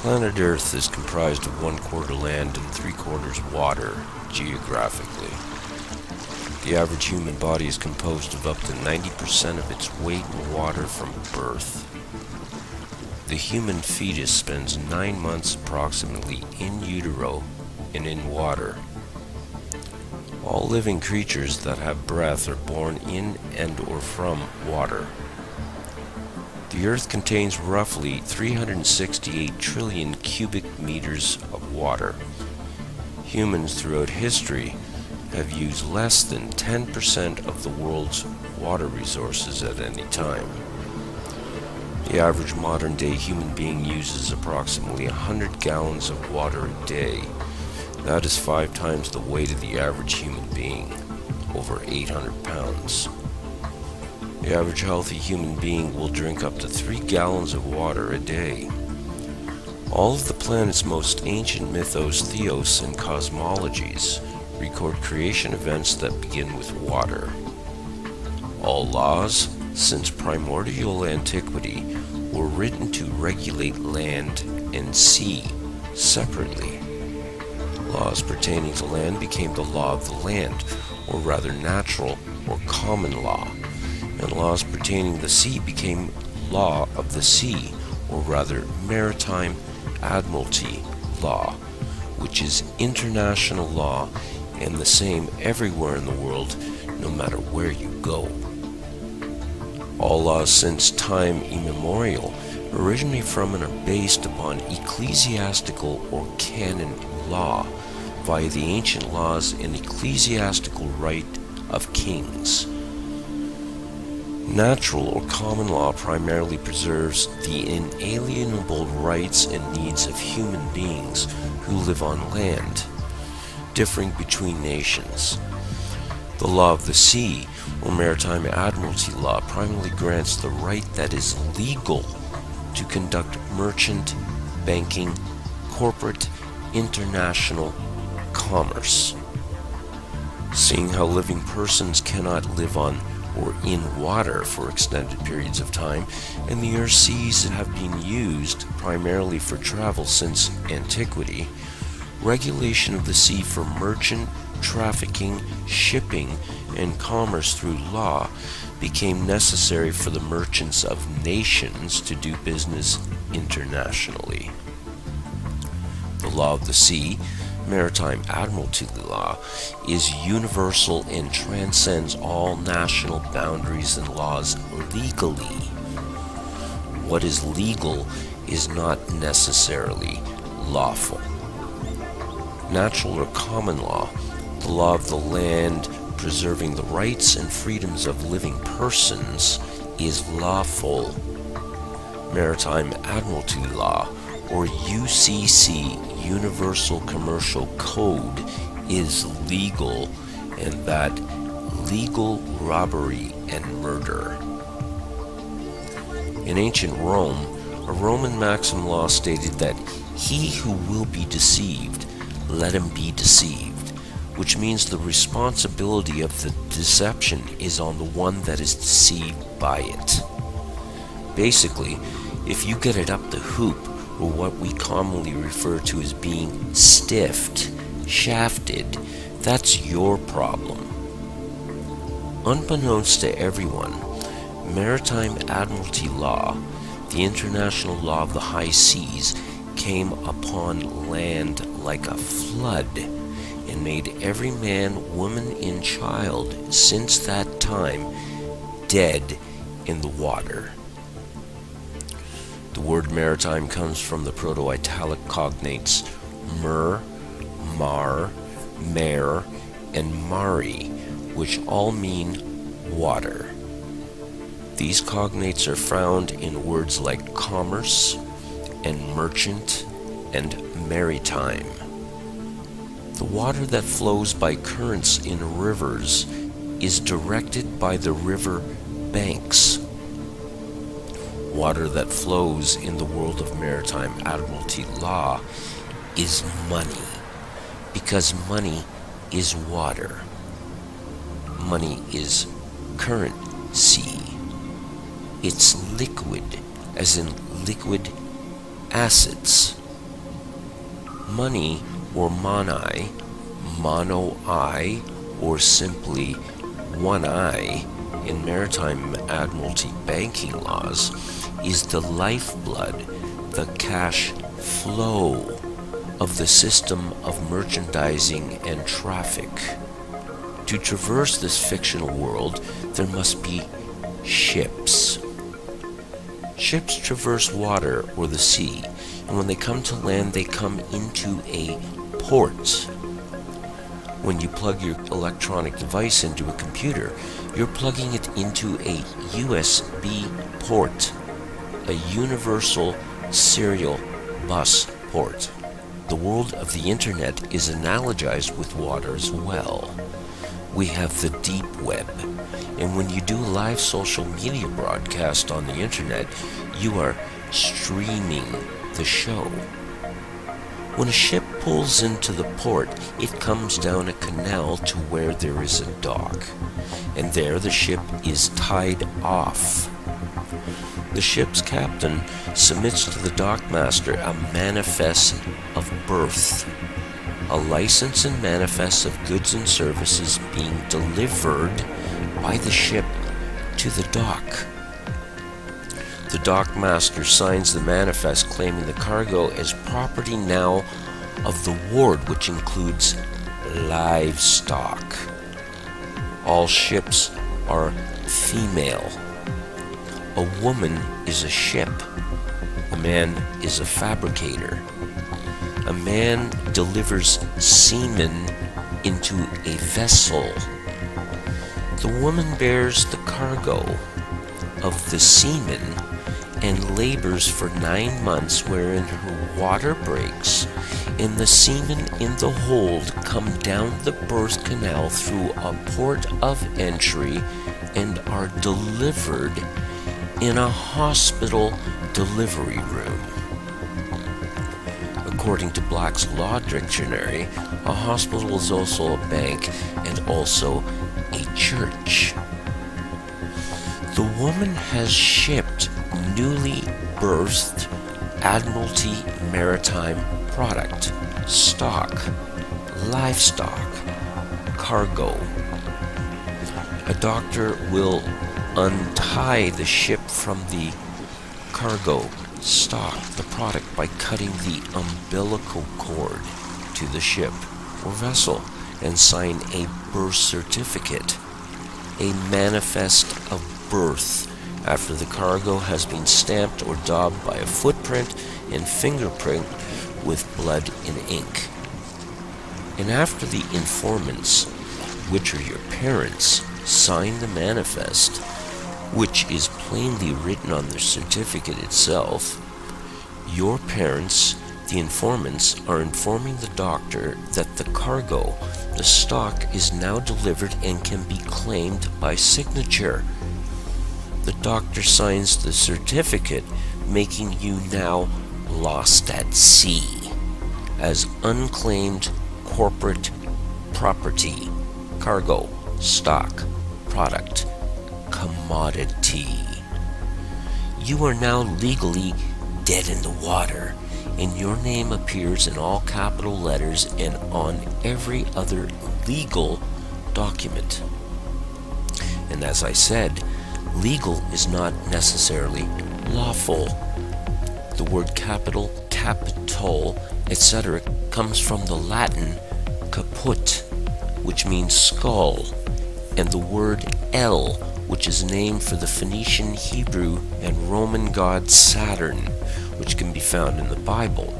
Planet Earth is comprised of 1/4 land and 3/4 water, geographically. The average human body is composed of up to 90% of its weight in water from birth. The human fetus spends 9 months approximately in utero and in water. All living creatures that have breath are born in and or from water. The Earth contains roughly 368 trillion cubic meters of water. Humans throughout history have used less than 10% of the world's water resources at any time. The average modern-day human being uses approximately 100 gallons of water a day. That is 5 times the weight of the average human being, over 800 pounds. The average healthy human being will drink up to 3 gallons of water a day. All of the planet's most ancient mythos, theos, and cosmologies record creation events that begin with water. All laws, since primordial antiquity, were written to regulate land and sea separately. Laws pertaining to land became the law of the land, or rather natural or common law, and laws pertaining to the sea became law of the sea, or rather maritime admiralty law, which is international law and the same everywhere in the world, no matter where you go. All laws since time immemorial originate from and are based upon ecclesiastical or canon law via the ancient laws and ecclesiastical right of kings. Natural or common law primarily preserves the inalienable rights and needs of human beings who live on land, differing between nations. The law of the sea, or maritime admiralty law, primarily grants the right that is legal to conduct merchant, banking, corporate, international commerce. Seeing how living persons cannot live on or in water for extended periods of time, and the Earth's seas have been used primarily for travel since antiquity, regulation of the sea for merchant, trafficking, shipping, and commerce through law became necessary for the merchants of nations to do business internationally. The law of the sea, maritime admiralty law, is universal and transcends all national boundaries and laws legally. What is legal is not necessarily lawful. Natural or common law, the law of the land preserving the rights and freedoms of living persons, is lawful. Maritime admiralty law, or UCC, Universal Commercial Code, is legal, and that legal robbery and murder. In ancient Rome, a Roman maxim law stated that he who will be deceived, let him be deceived, which means the responsibility of the deception is on the one that is deceived by it. Basically, if you get it up the hoop, or what we commonly refer to as being stiffed, shafted, that's your problem. Unbeknownst to everyone, maritime admiralty law, the international law of the high seas, came upon land like a flood and made every man, woman, and child since that time dead in the water. The word maritime comes from the Proto-Italic cognates mer, mar, mare, and mari, which all mean water. These cognates are found in words like commerce and merchant and maritime. The water that flows by currents in rivers is directed by the river banks. Water that flows in the world of maritime admiralty law is money, because money is water. Money is currency. It's liquid, as in liquid assets. Money, or monai, mono-I, or simply one eye in maritime admiralty banking laws, is the lifeblood, the cash flow of the system of merchandising and traffic. To traverse this fictional world, there must be ships. Ships traverse water or the sea, and when they come to land, they come into a port. When you plug your electronic device into a computer, you're plugging it into a USB port, a universal serial bus port. The world of the internet is analogized with water as well. We have the deep web, and when you do a live social media broadcast on the internet, you are streaming the show. When a ship pulls into the port, it comes down a canal to where there is a dock, and there the ship is tied off. The ship's captain submits to the dockmaster a manifest of birth, a license and manifest of goods and services being delivered by the ship to the dock. The dockmaster signs the manifest claiming the cargo as property now of the ward, which includes livestock. All ships are female. A woman is a ship. A man is a fabricator. A man delivers semen into a vessel. The woman bears the cargo of the semen and labors for 9 months, wherein her water breaks, and the semen in the hold come down the birth canal through a port of entry and are delivered in a hospital delivery room. According to Black's Law Dictionary, a hospital is also a bank and also a church. The woman has shipped newly birthed Admiralty maritime product, stock, livestock, cargo. A doctor will untie the ship from the cargo, stock, the product, by cutting the umbilical cord to the ship or vessel and sign a birth certificate, a manifest of birth, after the cargo has been stamped or daubed by a footprint and fingerprint with blood and ink. And after the informants, which are your parents, sign the manifest, which is plainly written on the certificate itself, your parents, the informants, are informing the doctor that the cargo, the stock, is now delivered and can be claimed by signature. The doctor signs the certificate, making you now lost at sea as unclaimed corporate property, cargo, stock, product, commodity. You are now legally dead in the water, and your name appears in all capital letters and on every other legal document. And as I said, legal is not necessarily lawful. The word capital, capital, etc. comes from the Latin caput, which means skull, and the word El, which is named for the Phoenician, Hebrew, and Roman god Saturn, which can be found in the Bible.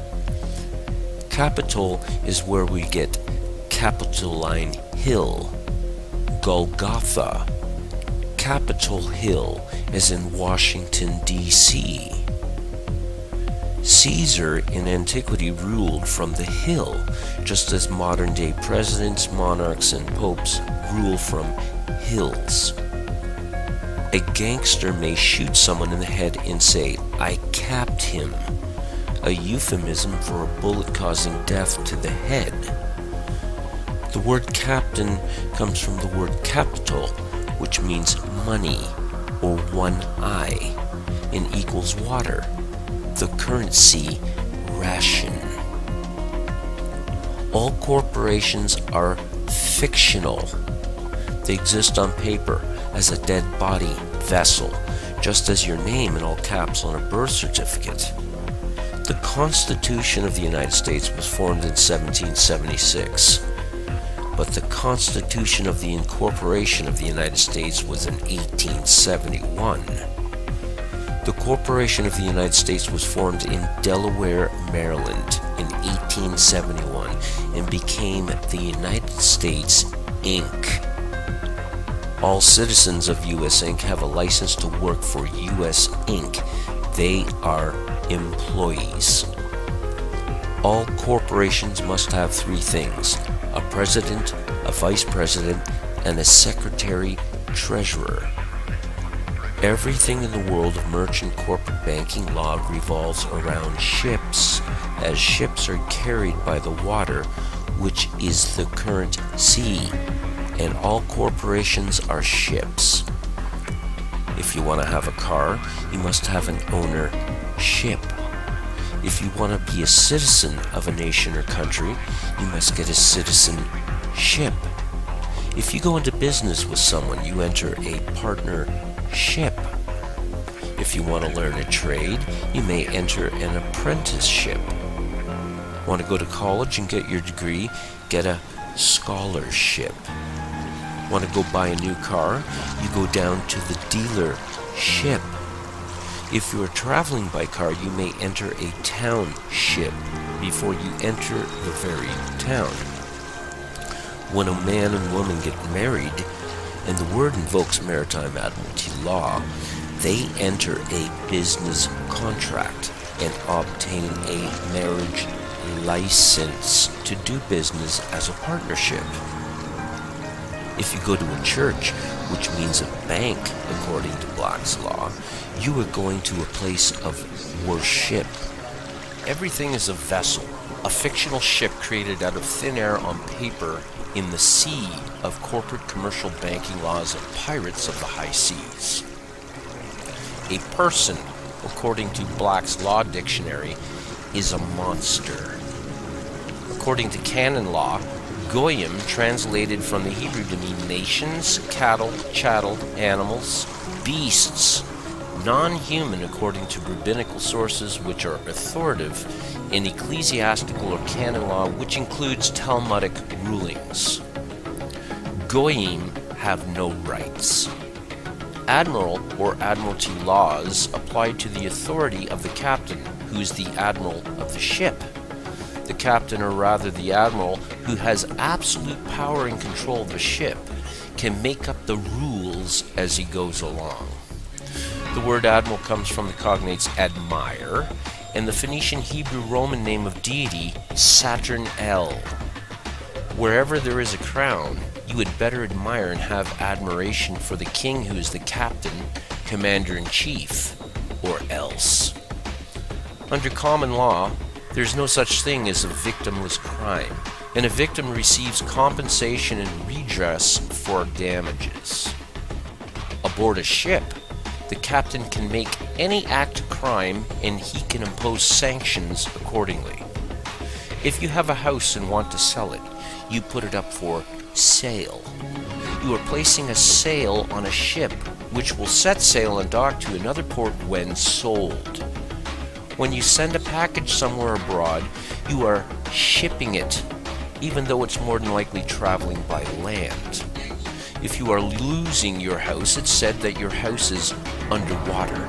Capitol is where we get Capitoline Hill, Golgotha, Capitol Hill, as in Washington, D.C. Caesar in antiquity ruled from the hill, just as modern-day presidents, monarchs, and popes rule from hills. A gangster may shoot someone in the head and say, "I capped him," a euphemism for a bullet causing death to the head. The word captain comes from the word capital, which means money, or one eye, and equals water, the currency ration. All corporations are fictional. They exist on paper as a dead body vessel, just as your name in all caps on a birth certificate. The Constitution of the United States was formed in 1776, but the Constitution of the Incorporation of the United States was in 1871. The Corporation of the United States was formed in Delaware, Maryland in 1871 and became the United States, Inc. All citizens of U.S. Inc. have a license to work for U.S. Inc. They are employees. All corporations must have three things: a president, a vice president, and a secretary-treasurer. Everything in the world of merchant corporate banking law revolves around ships, as ships are carried by the water, which is the current sea, and all corporations are ships. If you want to have a car, you must have an ownership. If you want to be a citizen of a nation or country, you must get a citizenship. If you go into business with someone, you enter a partnership. If you want to learn a trade, you may enter an apprenticeship. Want to go to college and get your degree? Get a scholarship. Want to go buy a new car? You go down to the dealership. If you are traveling by car, you may enter a township before you enter the very town. When a man and woman get married, and the word invokes maritime admiralty law, they enter a business contract and obtain a marriage license to do business as a partnership. If you go to a church, which means a bank according to Black's law, you are going to a place of worship. Everything is a vessel, a fictional ship created out of thin air on paper in the sea of corporate commercial banking laws of pirates of the high seas. A person, according to Black's Law Dictionary, is a monster. According to canon law, Goyim translated from the Hebrew to mean nations, cattle, chattel, animals, beasts, non-human according to rabbinical sources which are authoritative in ecclesiastical or canon law, which includes Talmudic rulings. Goyim have no rights. Admiral or admiralty laws apply to the authority of the captain, who is the admiral of the ship. The captain, or rather the admiral, who has absolute power and control of the ship, can make up the rules as he goes along. The word admiral comes from the cognates admire and the Phoenician Hebrew Roman name of deity Saturn El. Wherever there is a crown, you had better admire and have admiration for the king who is the captain, commander-in-chief, or else. Under common law, there's no such thing as a victimless crime, and a victim receives compensation and redress for damages. Aboard a ship, the captain can make any act of crime and he can impose sanctions accordingly. If you have a house and want to sell it, you put it up for sale. You are placing a sale on a ship which will set sail and dock to another port when sold. When you send a package somewhere abroad, you are shipping it, even though it's more than likely traveling by land. If you are losing your house, it's said that your house is underwater.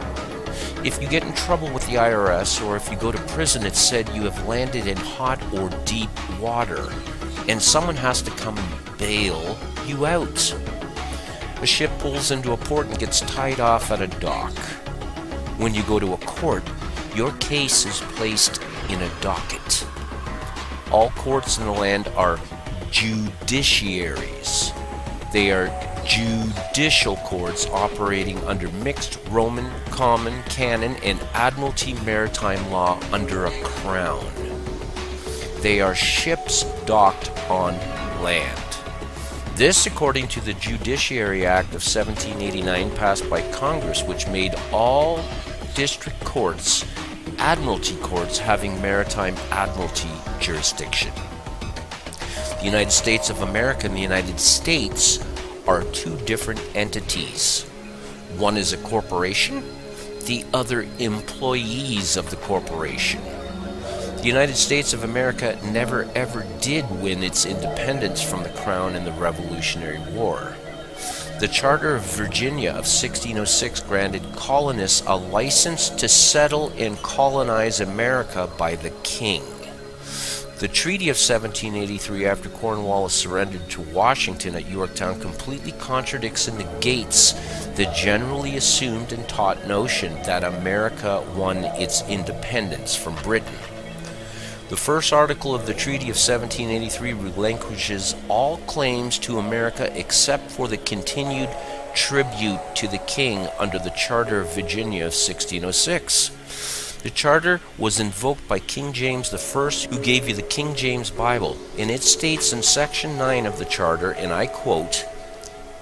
If you get in trouble with the IRS, or if you go to prison, it's said you have landed in hot or deep water, and someone has to come and bail you out. A ship pulls into a port and gets tied off at a dock. When you go to a court, your case is placed in a docket. All courts in the land are judiciaries. They are judicial courts operating under mixed Roman, common, canon, and admiralty maritime law under a crown. They are ships docked on land. This according to the Judiciary Act of 1789 passed by Congress, which made all district courts admiralty courts having maritime admiralty jurisdiction. United States of America and the United States are two different entities. One is a corporation, the other employees of the corporation. The United States of America never ever did win its independence from the Crown in the Revolutionary War. The Charter of Virginia of 1606 granted colonists a license to settle and colonize America by the King. The Treaty of 1783, after Cornwallis surrendered to Washington at Yorktown, completely contradicts and negates the generally assumed and taught notion that America won its independence from Britain. The first article of the Treaty of 1783 relinquishes all claims to America except for the continued tribute to the King under the Charter of Virginia of 1606. The charter was invoked by King James I, who gave you the King James Bible, and it states in Section 9 of the charter, and I quote,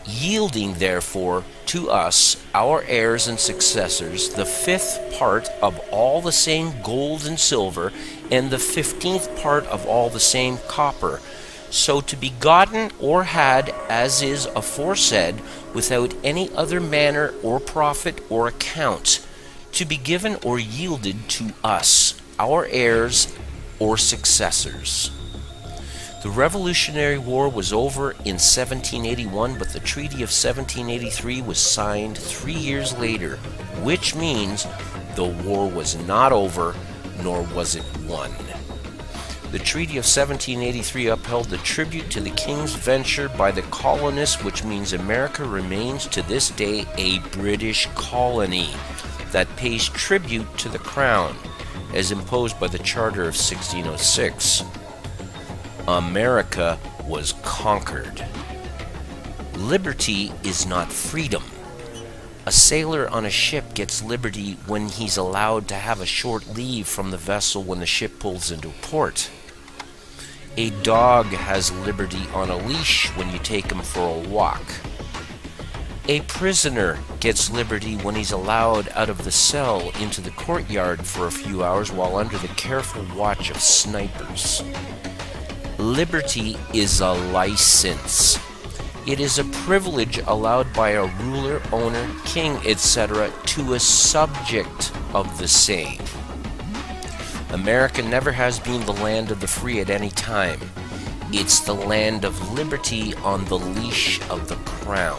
"Yielding therefore to us, our heirs and successors, the 5th part of all the same gold and silver, and the 15th part of all the same copper, so to be gotten or had, as is aforesaid, without any other manner or profit or account, to be given or yielded to us, our heirs or successors." The Revolutionary War was over in 1781, but the Treaty of 1783 was signed 3 years later, which means the war was not over, nor was it won. The Treaty of 1783 upheld the tribute to the King's venture by the colonists, which means America remains to this day a British colony that pays tribute to the Crown, as imposed by the Charter of 1606. America was conquered. Liberty is not freedom. A sailor on a ship gets liberty when he's allowed to have a short leave from the vessel when the ship pulls into port. A dog has liberty on a leash when you take him for a walk. A prisoner gets liberty when he's allowed out of the cell into the courtyard for a few hours while under the careful watch of snipers. Liberty is a license. It is a privilege allowed by a ruler, owner, king, etc. to a subject of the same. America never has been the land of the free at any time. It's the land of liberty on the leash of the Crown.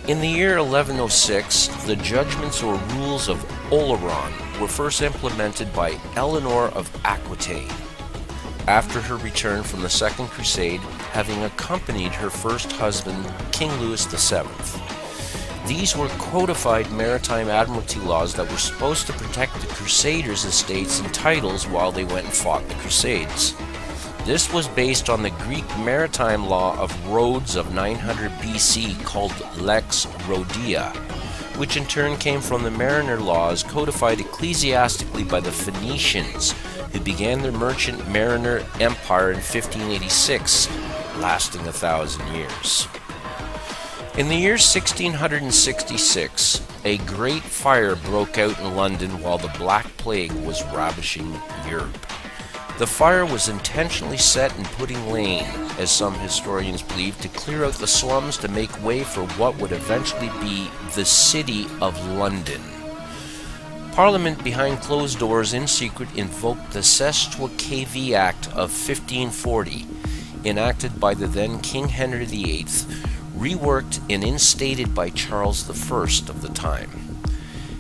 In the year 1106, the judgments or rules of Oleron were first implemented by Eleanor of Aquitaine, after her return from the Second Crusade, having accompanied her first husband, King Louis VII. These were codified maritime admiralty laws that were supposed to protect the Crusaders' estates and titles while they went and fought the Crusades. This was based on the Greek maritime law of Rhodes of 900 BC called Lex Rhodia, which in turn came from the mariner laws codified ecclesiastically by the Phoenicians, who began their merchant mariner empire in 1586, lasting 1,000 years. In the year 1666, a great fire broke out in London while the Black Plague was ravaging Europe. The fire was intentionally set in Pudding Lane, as some historians believe, to clear out the slums to make way for what would eventually be the City of London. Parliament, behind closed doors in secret, invoked the ΔΘ Act of 1540, enacted by the then King Henry VIII, reworked and instated by Charles I of the time.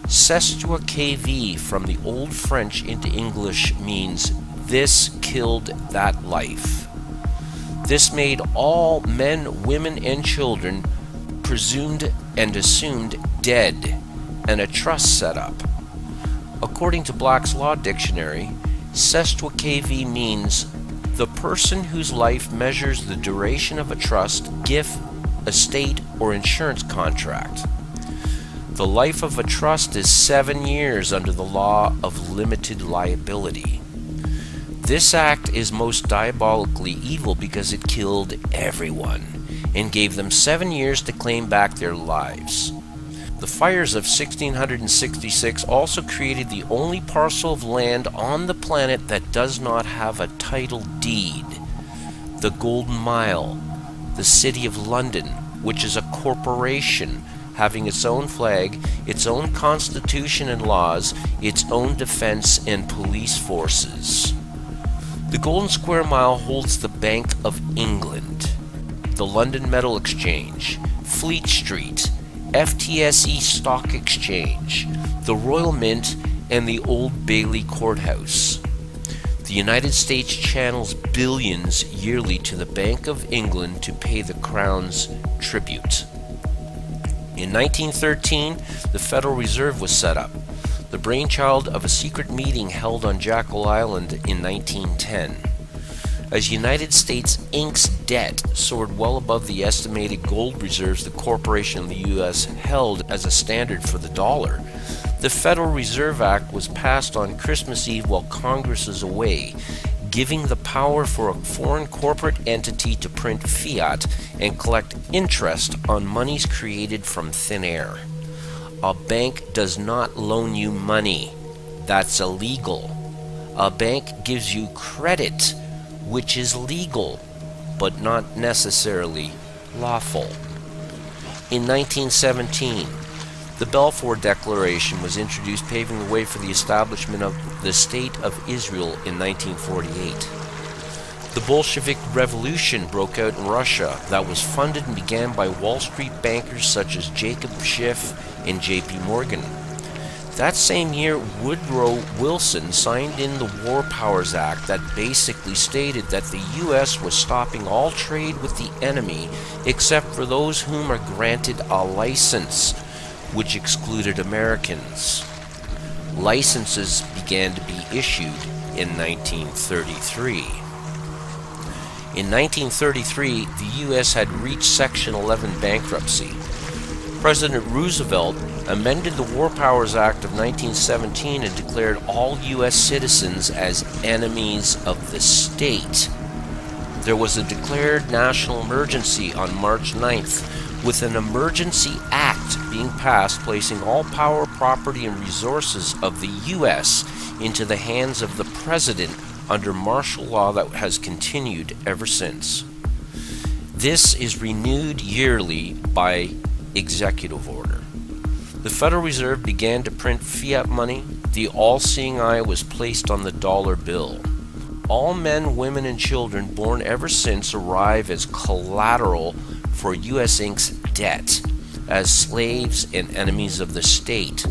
ΔΘ from the Old French into English means "this killed that life." This made all men, women, and children presumed and assumed dead, and a trust set up. According to Black's Law Dictionary, ΔΘ means the person whose life measures the duration of a trust, gift, estate, or insurance contract. The life of a trust is 7 years under the law of limited liability. This act is most diabolically evil because it killed everyone and gave them 7 years to claim back their lives. The fires of 1666 also created the only parcel of land on the planet that does not have a title deed. the Golden Mile, the City of London, which is a corporation having its own flag, its own constitution and laws, its own defense and police forces. The Golden Square Mile holds the Bank of England, the London Metal Exchange, Fleet Street, FTSE Stock Exchange, the Royal Mint, and the Old Bailey Courthouse. The United States channels billions yearly to the Bank of England to pay the Crown's tribute. In 1913, the Federal Reserve was set up, the brainchild of a secret meeting held on Jekyll Island in 1910. As United States Inc.'s debt soared well above the estimated gold reserves the corporation of the U.S. held as a standard for the dollar, the Federal Reserve Act was passed on Christmas Eve while Congress is away, giving the power for a foreign corporate entity to print fiat and collect interest on monies created from thin air. A bank does not loan you money. That's illegal. A bank gives you credit, which is legal, but not necessarily lawful. In 1917, the Balfour Declaration was introduced, paving the way for the establishment of the State of Israel in 1948. The Bolshevik Revolution broke out in Russia that was funded and began by Wall Street bankers such as Jacob Schiff and J.P. Morgan. That same year, Woodrow Wilson signed in the War Powers Act that basically stated that the U.S. was stopping all trade with the enemy except for those whom are granted a license, which excluded Americans. Licenses began to be issued in 1933. In 1933, the U.S. had reached Section 11 bankruptcy. President Roosevelt amended the War Powers Act of 1917 and declared all U.S. citizens as enemies of the state. There was a declared national emergency on March 9th, with an emergency act being passed placing all power, property, and resources of the U.S. into the hands of the President under martial law that has continued ever since. This is renewed yearly by executive order. The Federal Reserve began to print fiat money. The all-seeing eye was placed on the dollar bill. All men, women, and children born ever since arrive as collateral for U.S. Inc.'s debt, as slaves and enemies of the state.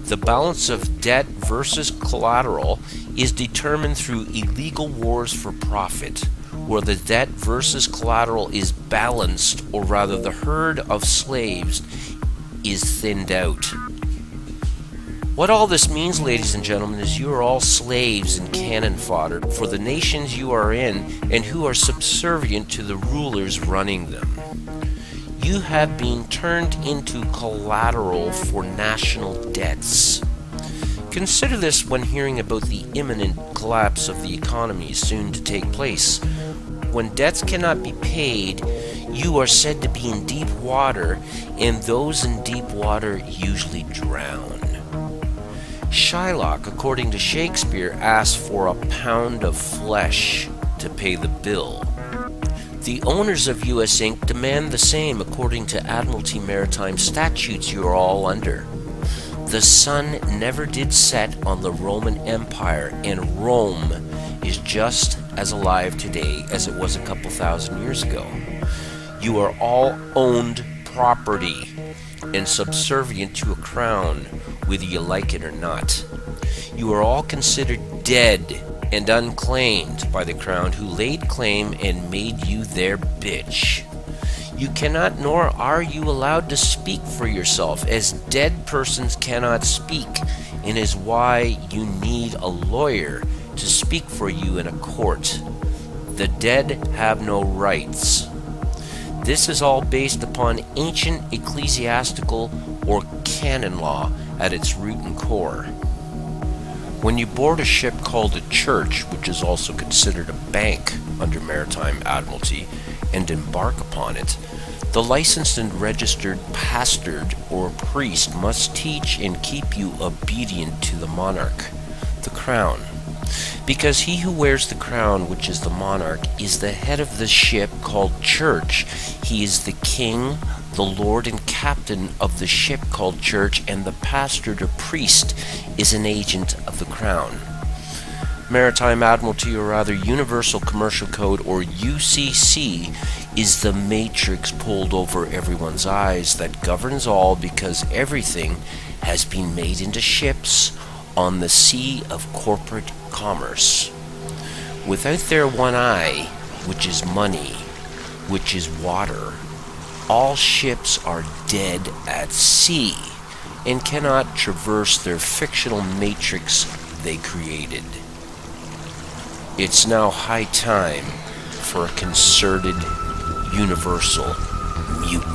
The balance of debt versus collateral is determined through illegal wars for profit, where the debt versus collateral is balanced, or rather the herd of slaves is thinned out. What all this means, ladies and gentlemen, is you are all slaves and cannon fodder for the nations you are in and who are subservient to the rulers running them. You have been turned into collateral for national debts. Consider this when hearing about the imminent collapse of the economy soon to take place. When debts cannot be paid, you are said to be in deep water, and those in deep water usually drown. Shylock, according to Shakespeare, asked for a pound of flesh to pay the bill. The owners of U.S. Inc. demand the same according to Admiralty Maritime statutes you are all under. The sun never did set on the Roman Empire, and Rome is just as alive today as it was a couple thousand years ago. You are all owned property and subservient to a crown, whether you like it or not. You are all considered dead and unclaimed by the crown, who laid claim and made you their bitch. You cannot, nor are you allowed to speak for yourself, as dead persons cannot speak, and is why you need a lawyer to speak for you in a court. The dead have no rights. This is all based upon ancient ecclesiastical or canon law at its root and core. When you board a ship called a church, which is also considered a bank under Maritime Admiralty, and embark upon it, the licensed and registered pastor or priest must teach and keep you obedient to the monarch, the crown. Because he who wears the crown, which is the monarch, is the head of the ship called church. He is the king, the lord and captain of the ship called church, and the pastor to priest is an agent of the crown. Maritime Admiralty, or rather Universal Commercial Code, or UCC, is the matrix pulled over everyone's eyes that governs all, because everything has been made into ships on the sea of corporate commerce. Without their one eye, which is money, which is water, all ships are dead at sea and cannot traverse their fictional matrix they created. It's now high time for a concerted universal mutiny.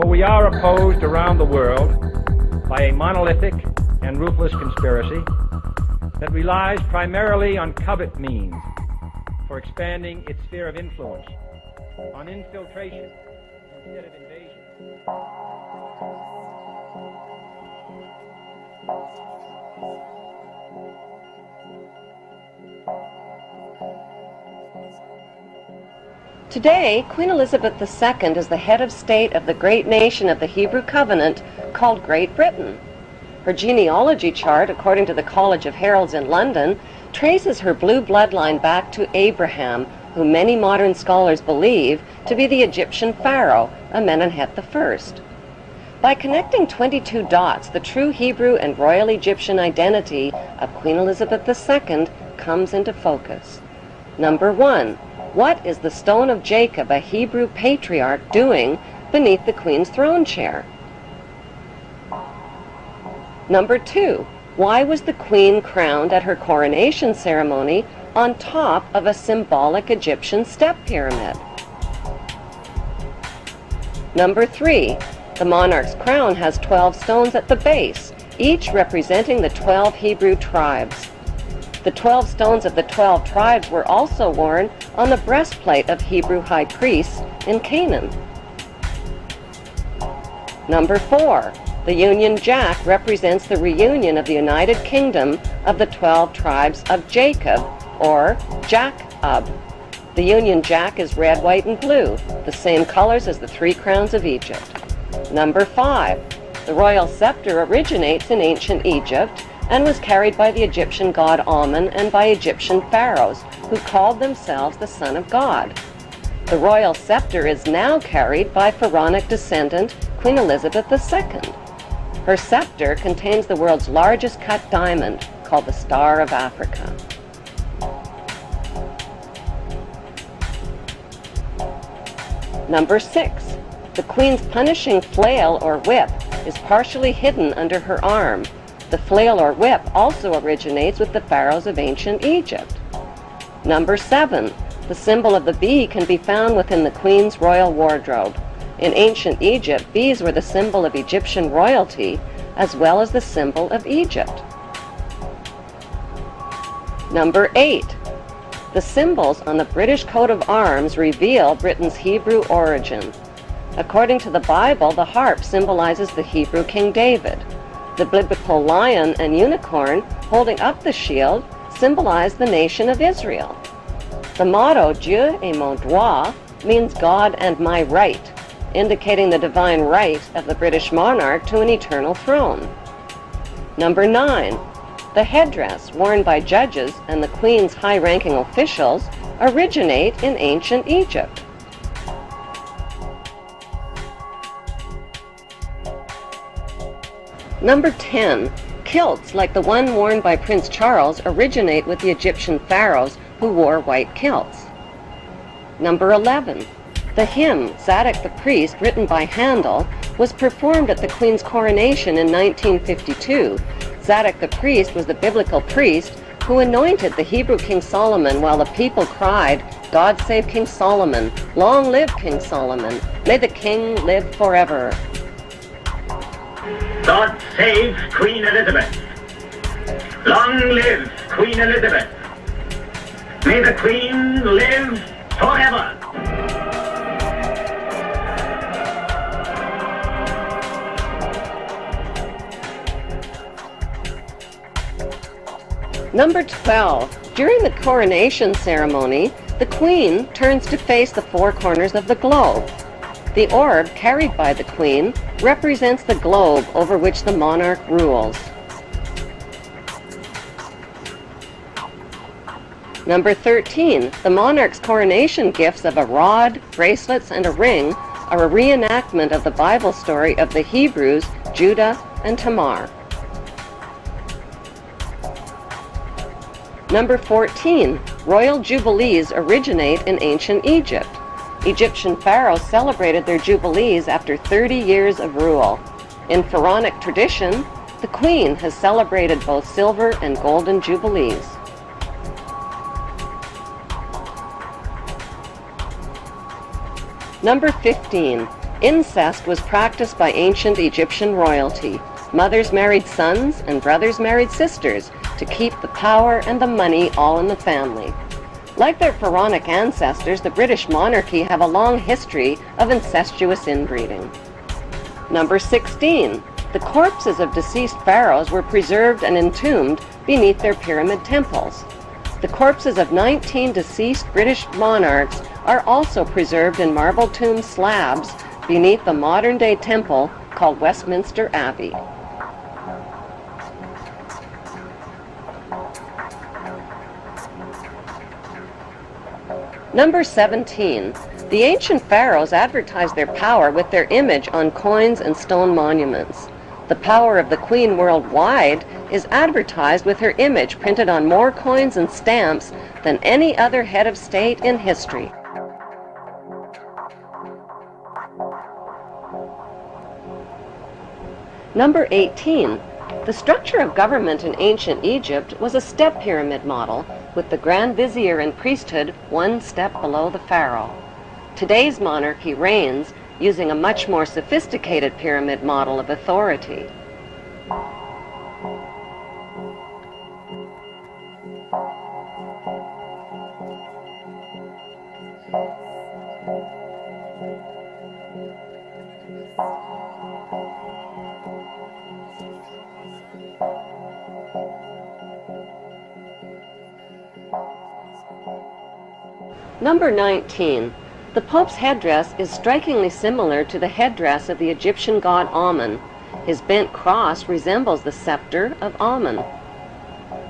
We are opposed around the world by a monolithic and ruthless conspiracy that relies primarily on covert means for expanding its sphere of influence, on infiltration instead of invasion. Today, Queen Elizabeth II is the head of state of the great nation of the Hebrew Covenant called Great Britain. Her genealogy chart, according to the College of Heralds in London, traces her blue bloodline back to Abraham, who many modern scholars believe to be the Egyptian pharaoh, Amenemhet I. By connecting 22 dots, the true Hebrew and royal Egyptian identity of Queen Elizabeth II comes into focus. Number 1. What is the stone of Jacob, a Hebrew patriarch, doing beneath the Queen's throne chair? Number 2. Why was the Queen crowned at her coronation ceremony on top of a symbolic Egyptian step pyramid? Number 3. The monarch's crown has 12 stones at the base, each representing the 12 Hebrew tribes. The 12 stones of the 12 tribes were also worn on the breastplate of Hebrew high priests in Canaan. Number 4. The Union Jack represents the reunion of the United Kingdom of the 12 tribes of Jacob, or Jacob. The Union Jack is red, white, and blue, the same colors as the 3 crowns of Egypt. Number 5. The royal scepter originates in ancient Egypt and was carried by the Egyptian god Amun and by Egyptian pharaohs, who called themselves the Son of God. The royal scepter is now carried by pharaonic descendant Queen Elizabeth II. Her scepter contains the world's largest cut diamond, called the Star of Africa. Number 6. The Queen's punishing flail or whip is partially hidden under her arm. The flail or whip also originates with the pharaohs of ancient Egypt. Number 7. The symbol of the bee can be found within the Queen's royal wardrobe. In ancient Egypt, bees were the symbol of Egyptian royalty, as well as the symbol of Egypt. Number 8. The symbols on the British coat of arms reveal Britain's Hebrew origin. According to the Bible, the harp symbolizes the Hebrew King David. The biblical lion and unicorn holding up the shield symbolize the nation of Israel. The motto, Dieu est mon droit, means God and my right, indicating the divine right of the British monarch to an eternal throne. Number 9. The headdress worn by judges and the Queen's high-ranking officials originate in ancient Egypt. Number 10. Kilts, like the one worn by Prince Charles, originate with the Egyptian pharaohs who wore white kilts. Number 11. The hymn, Zadok the Priest, written by Handel, was performed at the Queen's coronation in 1952. Zadok the Priest was the biblical priest who anointed the Hebrew King Solomon while the people cried, "God save King Solomon! Long live King Solomon! May the king live forever!" God save Queen Elizabeth! Long live Queen Elizabeth! May the Queen live forever! Number 12. During the coronation ceremony, the Queen turns to face the four corners of the globe. The orb carried by the Queen represents the globe over which the monarch rules. Number 13. The monarch's coronation gifts of a rod, bracelets, and a ring are a reenactment of the Bible story of the Hebrews, Judah, and Tamar. Number 14. Royal jubilees originate in ancient Egypt. Egyptian pharaohs celebrated their jubilees after 30 years of rule. In pharaonic tradition, the Queen has celebrated both silver and golden jubilees. Number 15. Incest was practiced by ancient Egyptian royalty. Mothers married sons and brothers married sisters to keep the power and the money all in the family. Like their pharaonic ancestors, the British monarchy have a long history of incestuous inbreeding. Number 16. The corpses of deceased pharaohs were preserved and entombed beneath their pyramid temples. The corpses of 19 deceased British monarchs are also preserved in marble tomb slabs beneath the modern-day temple called Westminster Abbey. Number 17. The ancient pharaohs advertised their power with their image on coins and stone monuments. The power of the Queen worldwide is advertised with her image printed on more coins and stamps than any other head of state in history. Number 18. The structure of government in ancient Egypt was a step pyramid model, with the Grand Vizier and priesthood one step below the pharaoh. Today's monarchy reigns using a much more sophisticated pyramid model of authority. Number 19. The Pope's headdress is strikingly similar to the headdress of the Egyptian god Amun. His bent cross resembles the scepter of Amun.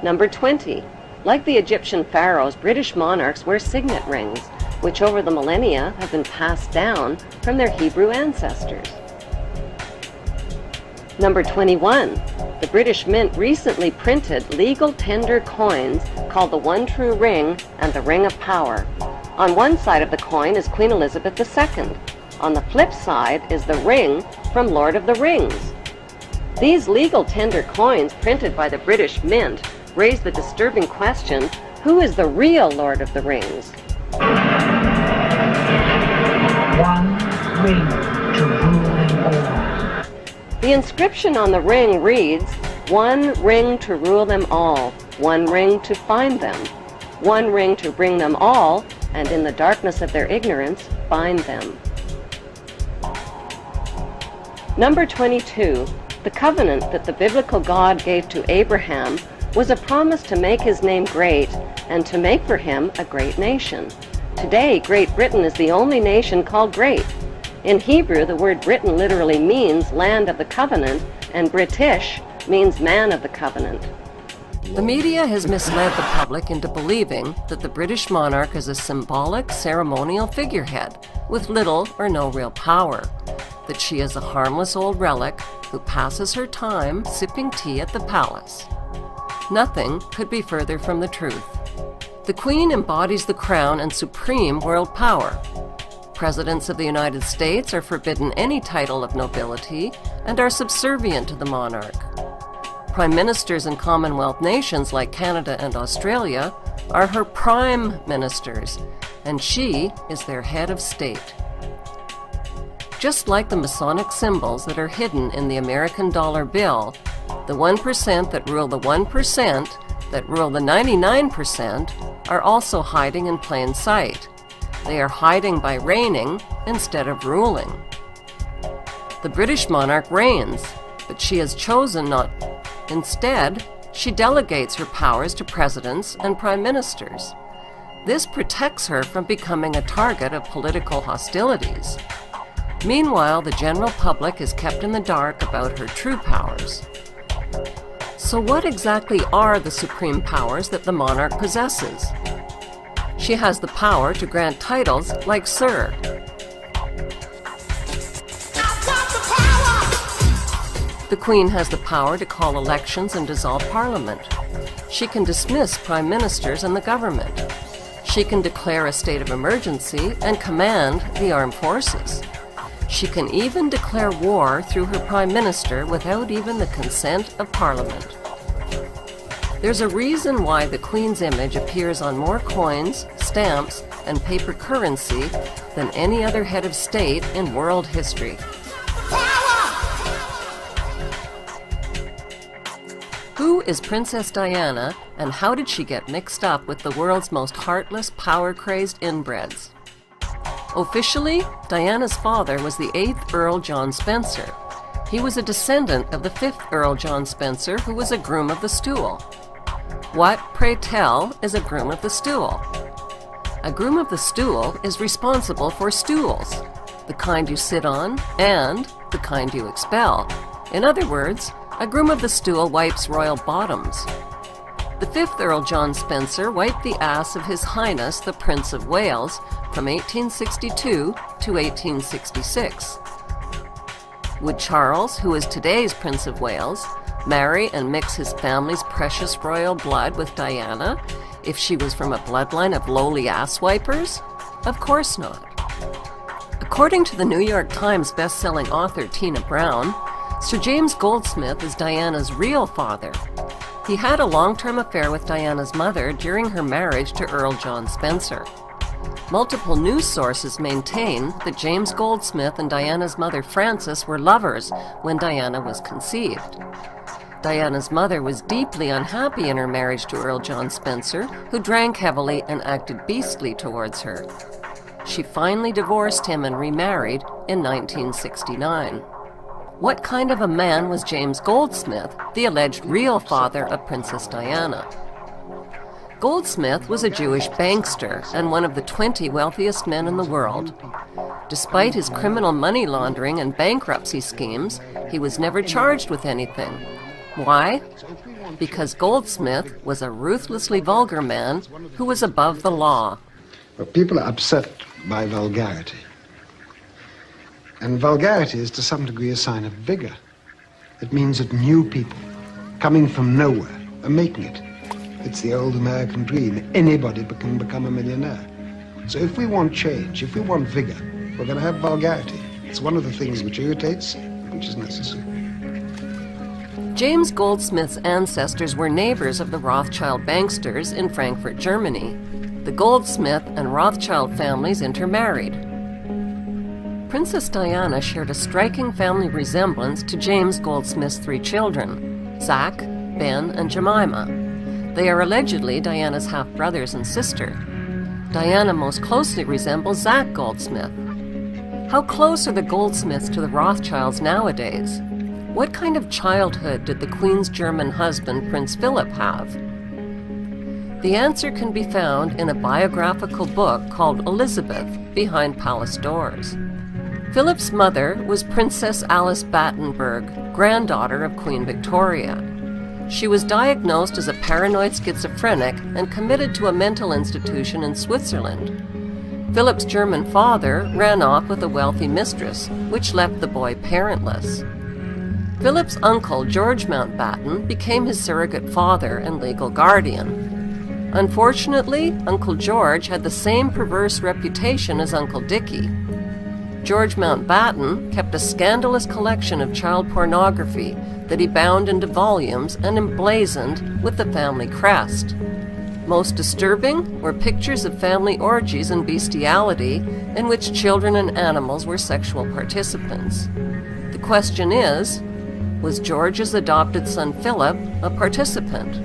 Number 20. Like the Egyptian pharaohs, British monarchs wear signet rings, which over the millennia have been passed down from their Hebrew ancestors. Number 21. The British Mint recently printed legal tender coins called the One True Ring and the Ring of Power. On one side of the coin is Queen Elizabeth II. On the flip side is the ring from Lord of the Rings. These legal tender coins printed by the British Mint raise the disturbing question, who is the real Lord of the Rings? One ring to rule them all. The inscription on the ring reads, "One ring to rule them all, one ring to find them, one ring to bring them all, and in the darkness of their ignorance, find them." Number 22. The covenant that the biblical God gave to Abraham was a promise to make his name great and to make for him a great nation. Today, Great Britain is the only nation called great. In Hebrew, the word Britain literally means land of the covenant, and British means man of the covenant. The media has misled the public into believing that the British monarch is a symbolic, ceremonial figurehead with little or no real power, that she is a harmless old relic who passes her time sipping tea at the palace. Nothing could be further from the truth. The Queen embodies the crown and supreme world power. Presidents of the United States are forbidden any title of nobility and are subservient to the monarch. Prime ministers in Commonwealth nations like Canada and Australia are her prime ministers, and she is their head of state. Just like the Masonic symbols that are hidden in the American dollar bill, the 1% that rule the 1% that rule the 99% are also hiding in plain sight. They are hiding by reigning instead of ruling. The British monarch reigns, but she has chosen not. Instead, she delegates her powers to presidents and prime ministers. This protects her from becoming a target of political hostilities. Meanwhile, the general public is kept in the dark about her true powers. So what exactly are the supreme powers that the monarch possesses? She has the power to grant titles like Sir. The Queen has the power to call elections and dissolve Parliament. She can dismiss prime ministers and the government. She can declare a state of emergency and command the armed forces. She can even declare war through her prime minister without even the consent of Parliament. There's a reason why the Queen's image appears on more coins, stamps, and paper currency than any other head of state in world history. Who is Princess Diana, and how did she get mixed up with the world's most heartless, power-crazed inbreds? Officially, Diana's father was the 8th Earl John Spencer. He was a descendant of the 5th Earl John Spencer, who was a groom of the stool. What, pray tell, is a groom of the stool? A groom of the stool is responsible for stools, the kind you sit on and the kind you expel. In other words, a groom of the stool wipes royal bottoms. The 5th Earl John Spencer wiped the ass of His Highness the Prince of Wales from 1862 to 1866. Would Charles, who is today's Prince of Wales, marry and mix his family's precious royal blood with Diana if she was from a bloodline of lowly ass-wipers? Of course not. According to the New York Times best-selling author Tina Brown, Sir James Goldsmith is Diana's real father. He had a long-term affair with Diana's mother during her marriage to Earl John Spencer. Multiple news sources maintain that James Goldsmith and Diana's mother Frances were lovers when Diana was conceived. Diana's mother was deeply unhappy in her marriage to Earl John Spencer, who drank heavily and acted beastly towards her. She finally divorced him and remarried in 1969. What kind of a man was James Goldsmith, the alleged real father of Princess Diana? Goldsmith was a Jewish bankster and one of the 20 wealthiest men in the world. Despite his criminal money laundering and bankruptcy schemes, he was never charged with anything. Why? Because Goldsmith was a ruthlessly vulgar man who was above the law. But people are upset by vulgarity. And vulgarity is to some degree a sign of vigor. It means that new people, coming from nowhere, are making it. It's the old American dream. Anybody can become a millionaire. So if we want change, if we want vigor, we're going to have vulgarity. It's one of the things which irritates, which is necessary. James Goldsmith's ancestors were neighbors of the Rothschild banksters in Frankfurt, Germany. The Goldsmith and Rothschild families intermarried. Princess Diana shared a striking family resemblance to James Goldsmith's 3 children, Zach, Ben, and Jemima. They are allegedly Diana's half-brothers and sister. Diana most closely resembles Zach Goldsmith. How close are the Goldsmiths to the Rothschilds nowadays? What kind of childhood did the Queen's German husband, Prince Philip, have? The answer can be found in a biographical book called Elizabeth, Behind Palace Doors. Philip's mother was Princess Alice Battenberg, granddaughter of Queen Victoria. She was diagnosed as a paranoid schizophrenic and committed to a mental institution in Switzerland. Philip's German father ran off with a wealthy mistress, which left the boy parentless. Philip's uncle, George Mountbatten, became his surrogate father and legal guardian. Unfortunately, Uncle George had the same perverse reputation as Uncle Dickie. George Mountbatten kept a scandalous collection of child pornography that he bound into volumes and emblazoned with the family crest. Most disturbing were pictures of family orgies and bestiality in which children and animals were sexual participants. The question is, was George's adopted son Philip a participant?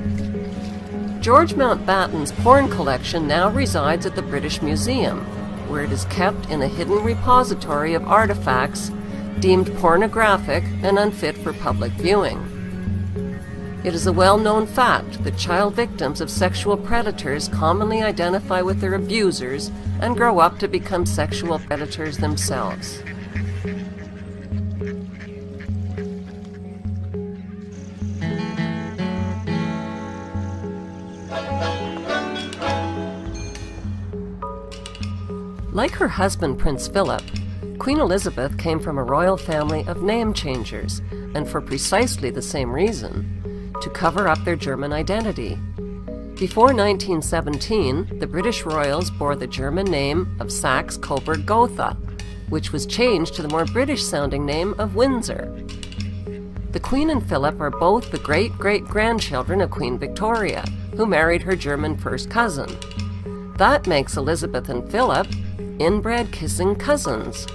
George Mountbatten's porn collection now resides at the British Museum, where it is kept in a hidden repository of artifacts deemed pornographic and unfit for public viewing. It is a well-known fact that child victims of sexual predators commonly identify with their abusers and grow up to become sexual predators themselves. Like her husband, Prince Philip, Queen Elizabeth came from a royal family of name changers, and for precisely the same reason, to cover up their German identity. Before 1917, the British royals bore the German name of Saxe-Coburg-Gotha, which was changed to the more British-sounding name of Windsor. The Queen and Philip are both the great-great-grandchildren of Queen Victoria, who married her German first cousin. That makes Elizabeth and Philip inbred kissing cousins.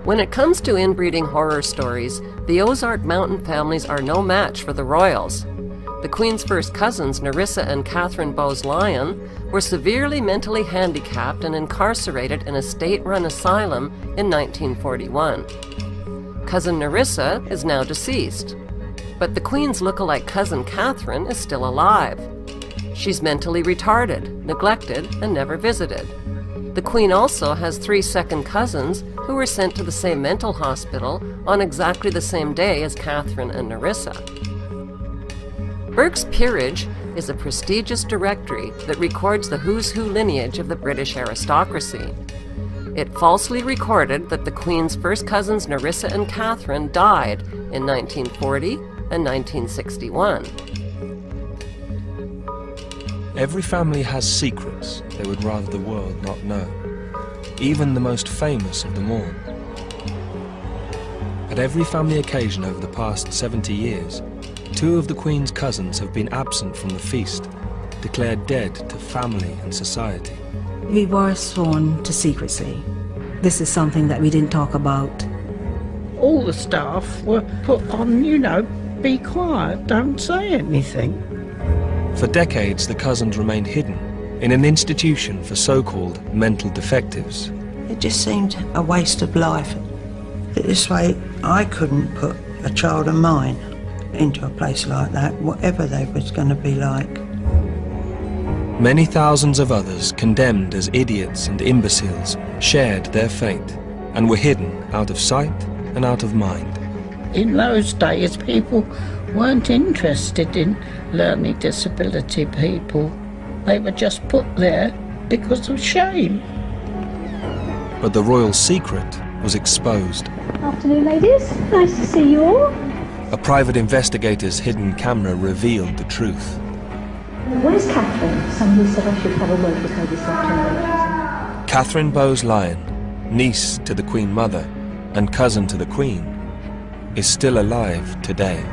When it comes to inbreeding horror stories, the Ozark Mountain families are no match for the royals. The Queen's first cousins, Nerissa and Catherine Bowes-Lyon, were severely mentally handicapped and incarcerated in a state-run asylum in 1941. Cousin Nerissa is now deceased, but the Queen's look-alike cousin Catherine is still alive. She's mentally retarded, neglected, and never visited. The Queen also has 3 second cousins who were sent to the same mental hospital on exactly the same day as Catherine and Nerissa. Burke's Peerage is a prestigious directory that records the who's who lineage of the British aristocracy. It falsely recorded that the Queen's first cousins Nerissa and Catherine died in 1940 and 1961. Every family has secrets they would rather the world not know, even the most famous of them all. At every family occasion over the past 70 years, 2 of the Queen's cousins have been absent from the feast, declared dead to family and society. We were sworn to secrecy. This is something that we didn't talk about. All the staff were put on, be quiet, don't say anything. For decades, the cousins remained hidden in an institution for so-called mental defectives. It just seemed a waste of life. This way, I couldn't put a child of mine into a place like that, whatever they was going to be like. Many thousands of others, condemned as idiots and imbeciles, shared their fate and were hidden out of sight and out of mind. In those days, people weren't interested in learning disability people. They were just put there because of shame. But the royal secret was exposed. Afternoon, ladies. Nice to see you all. A private investigator's hidden camera revealed the truth. Where's Catherine? Somebody said I should have a word with her this afternoon. Catherine Bowes-Lyon, niece to the Queen Mother and cousin to the Queen, is still alive today.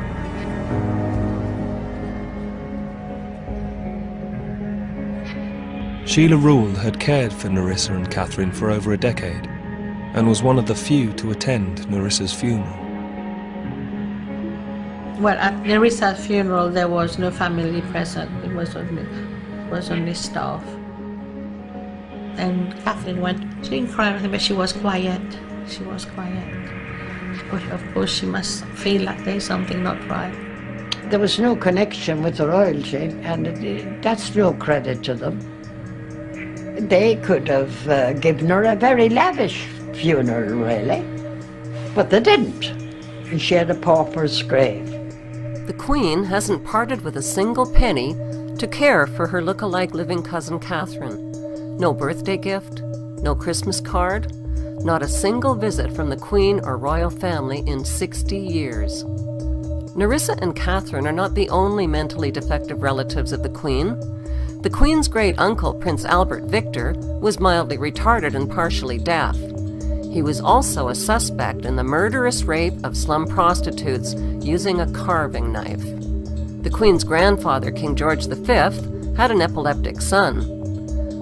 Sheila Rule had cared for Nerissa and Catherine for over a decade and was one of the few to attend Nerissa's funeral. Well, at Nerissa's funeral there was no family present, it was only staff. And Catherine went, she didn't cry or anything, but she was quiet. She was quiet. But of course she must feel like there's something not right. There was no connection with the royalty, and that's no credit to them. They could have given her a very lavish funeral, really, but they didn't. And she had a pauper's grave. The Queen hasn't parted with a single penny to care for her look-alike living cousin Catherine. No birthday gift, no Christmas card, not a single visit from the Queen or royal family in 60 years. Nerissa and Catherine are not the only mentally defective relatives of the Queen. The Queen's great-uncle, Prince Albert Victor, was mildly retarded and partially deaf. He was also a suspect in the murderous rape of slum prostitutes using a carving knife. The Queen's grandfather, King George V, had an epileptic son.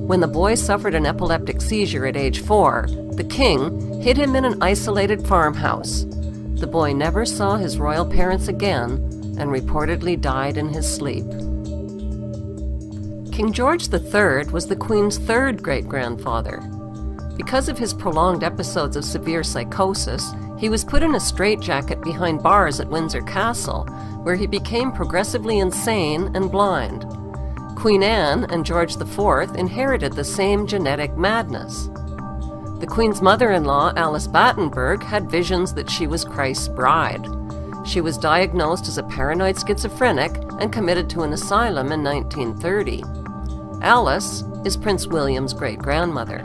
When the boy suffered an epileptic seizure at age 4, the king hid him in an isolated farmhouse. The boy never saw his royal parents again and reportedly died in his sleep. King George III was the Queen's third great-grandfather. Because of his prolonged episodes of severe psychosis, he was put in a straitjacket behind bars at Windsor Castle, where he became progressively insane and blind. Queen Anne and George IV inherited the same genetic madness. The Queen's mother-in-law, Alice Battenberg, had visions that she was Christ's bride. She was diagnosed as a paranoid schizophrenic and committed to an asylum in 1930. Alice is Prince William's great-grandmother.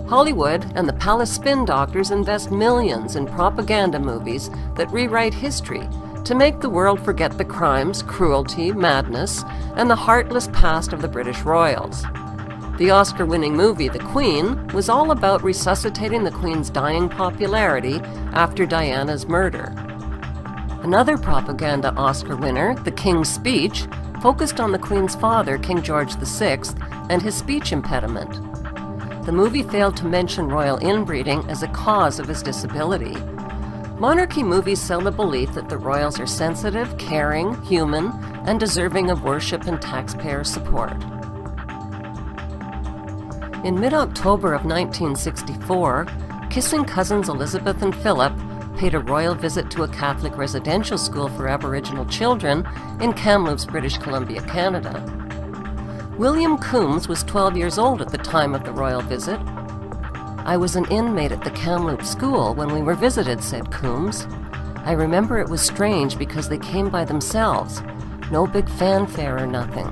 Hollywood and the palace spin doctors invest millions in propaganda movies that rewrite history to make the world forget the crimes, cruelty, madness, and the heartless past of the British royals. The Oscar-winning movie The Queen was all about resuscitating the Queen's dying popularity after Diana's murder. Another propaganda Oscar winner, The King's Speech, focused on the Queen's father, King George VI, and his speech impediment. The movie failed to mention royal inbreeding as a cause of his disability. Monarchy movies sell the belief that the royals are sensitive, caring, human, and deserving of worship and taxpayer support. In mid-October of 1964, kissing cousins Elizabeth and Philip paid a royal visit to a Catholic residential school for Aboriginal children in Kamloops, British Columbia, Canada. William Coombs was 12 years old at the time of the royal visit. "I was an inmate at the Kamloops school when we were visited," said Coombs. "I remember it was strange because they came by themselves, no big fanfare or nothing.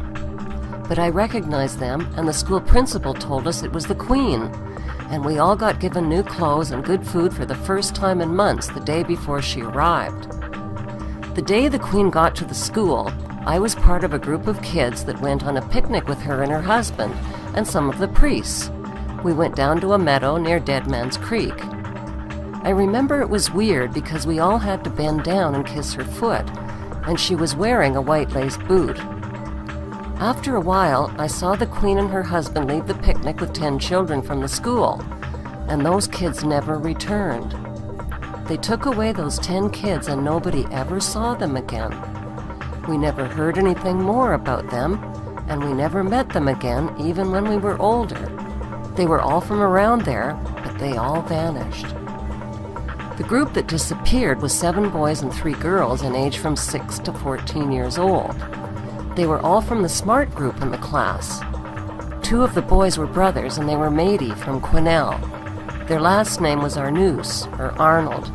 But I recognized them, and the school principal told us it was the Queen, and we all got given new clothes and good food for the first time in months the day before she arrived. The day the Queen got to the school, I was part of a group of kids that went on a picnic with her and her husband and some of the priests. We went down to a meadow near Dead Man's Creek. I remember it was weird because we all had to bend down and kiss her foot, and she was wearing a white lace boot. After a while, I saw the Queen and her husband leave the picnic with 10 children from the school, and those kids never returned. They took away those 10 kids and nobody ever saw them again. We never heard anything more about them, and we never met them again even when we were older. They were all from around there, but they all vanished." The group that disappeared was 7 boys and 3 girls in age from 6 to 14 years old. They were all from the smart group in the class. 2 of the boys were brothers, and they were Mady from Quesnel. Their last name was Arnoux, or Arnold.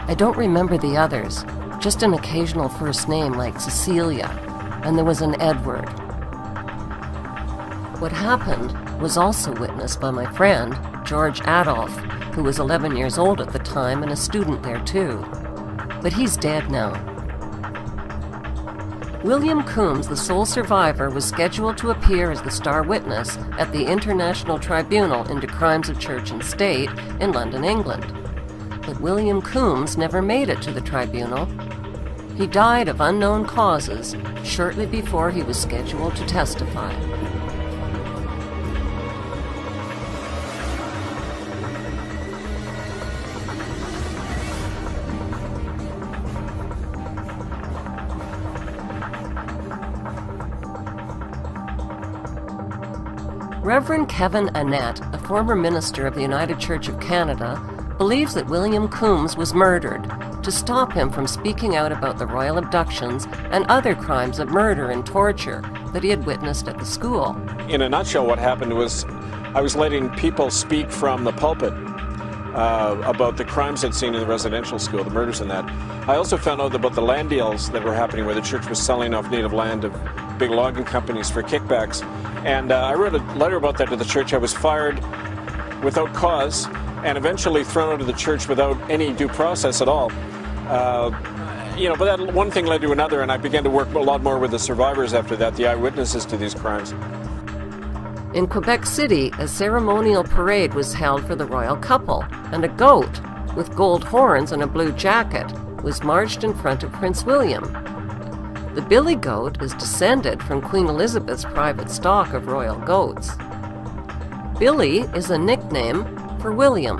I don't remember the others, just an occasional first name like Cecilia, and there was an Edward. What happened was also witnessed by my friend, George Adolph, who was 11 years old at the time and a student there too. But he's dead now. William Coombs, the sole survivor, was scheduled to appear as the star witness at the International Tribunal into Crimes of Church and State in London, England. But William Coombs never made it to the tribunal. He died of unknown causes shortly before he was scheduled to testify. Reverend Kevin Annett, a former minister of the United Church of Canada, believes that William Coombs was murdered to stop him from speaking out about the royal abductions and other crimes of murder and torture that he had witnessed at the school. In a nutshell, what happened was I was letting people speak from the pulpit about the crimes I'd seen in the residential school, the murders and that. I also found out about the land deals that were happening where the church was selling off native land to big logging companies for kickbacks. And I wrote a letter about that to the church. I was fired without cause and eventually thrown out of the church without any due process at all. but that one thing led to another, and I began to work a lot more with the survivors after that, the eyewitnesses to these crimes. In Quebec City, a ceremonial parade was held for the royal couple, and a goat with gold horns and a blue jacket was marched in front of Prince William. The billy goat is descended from Queen Elizabeth's private stock of royal goats. Billy is a nickname for William.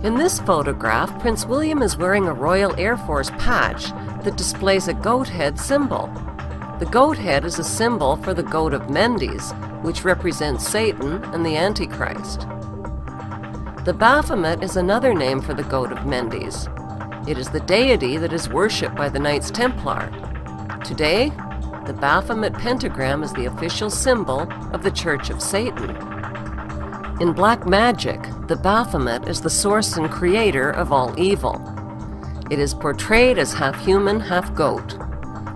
In this photograph, Prince William is wearing a Royal Air Force patch that displays a goat head symbol. The goat head is a symbol for the goat of Mendes, which represents Satan and the Antichrist. The Baphomet is another name for the goat of Mendes. It is the deity that is worshipped by the Knights Templar. Today, the Baphomet pentagram is the official symbol of the Church of Satan. In black magic, the Baphomet is the source and creator of all evil. It is portrayed as half human, half goat.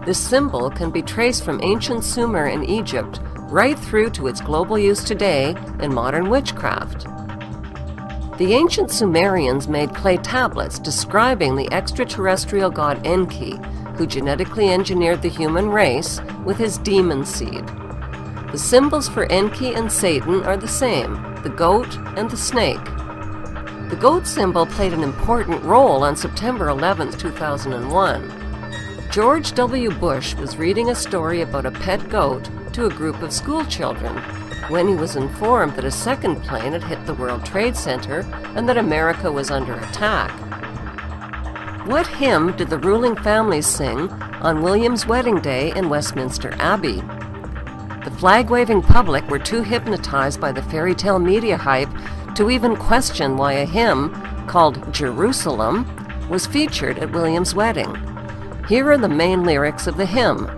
This symbol can be traced from ancient Sumer in Egypt right through to its global use today in modern witchcraft. The ancient Sumerians made clay tablets describing the extraterrestrial god Enki, who genetically engineered the human race with his demon seed. The symbols for Enki and Satan are the same, the goat and the snake. The goat symbol played an important role on September 11, 2001. George W. Bush was reading a story about a pet goat to a group of school children when he was informed that a second plane had hit the World Trade Center and that America was under attack. What hymn did the ruling families sing on William's wedding day in Westminster Abbey? The flag-waving public were too hypnotized by the fairy tale media hype to even question why a hymn called Jerusalem was featured at William's wedding. Here are the main lyrics of the hymn.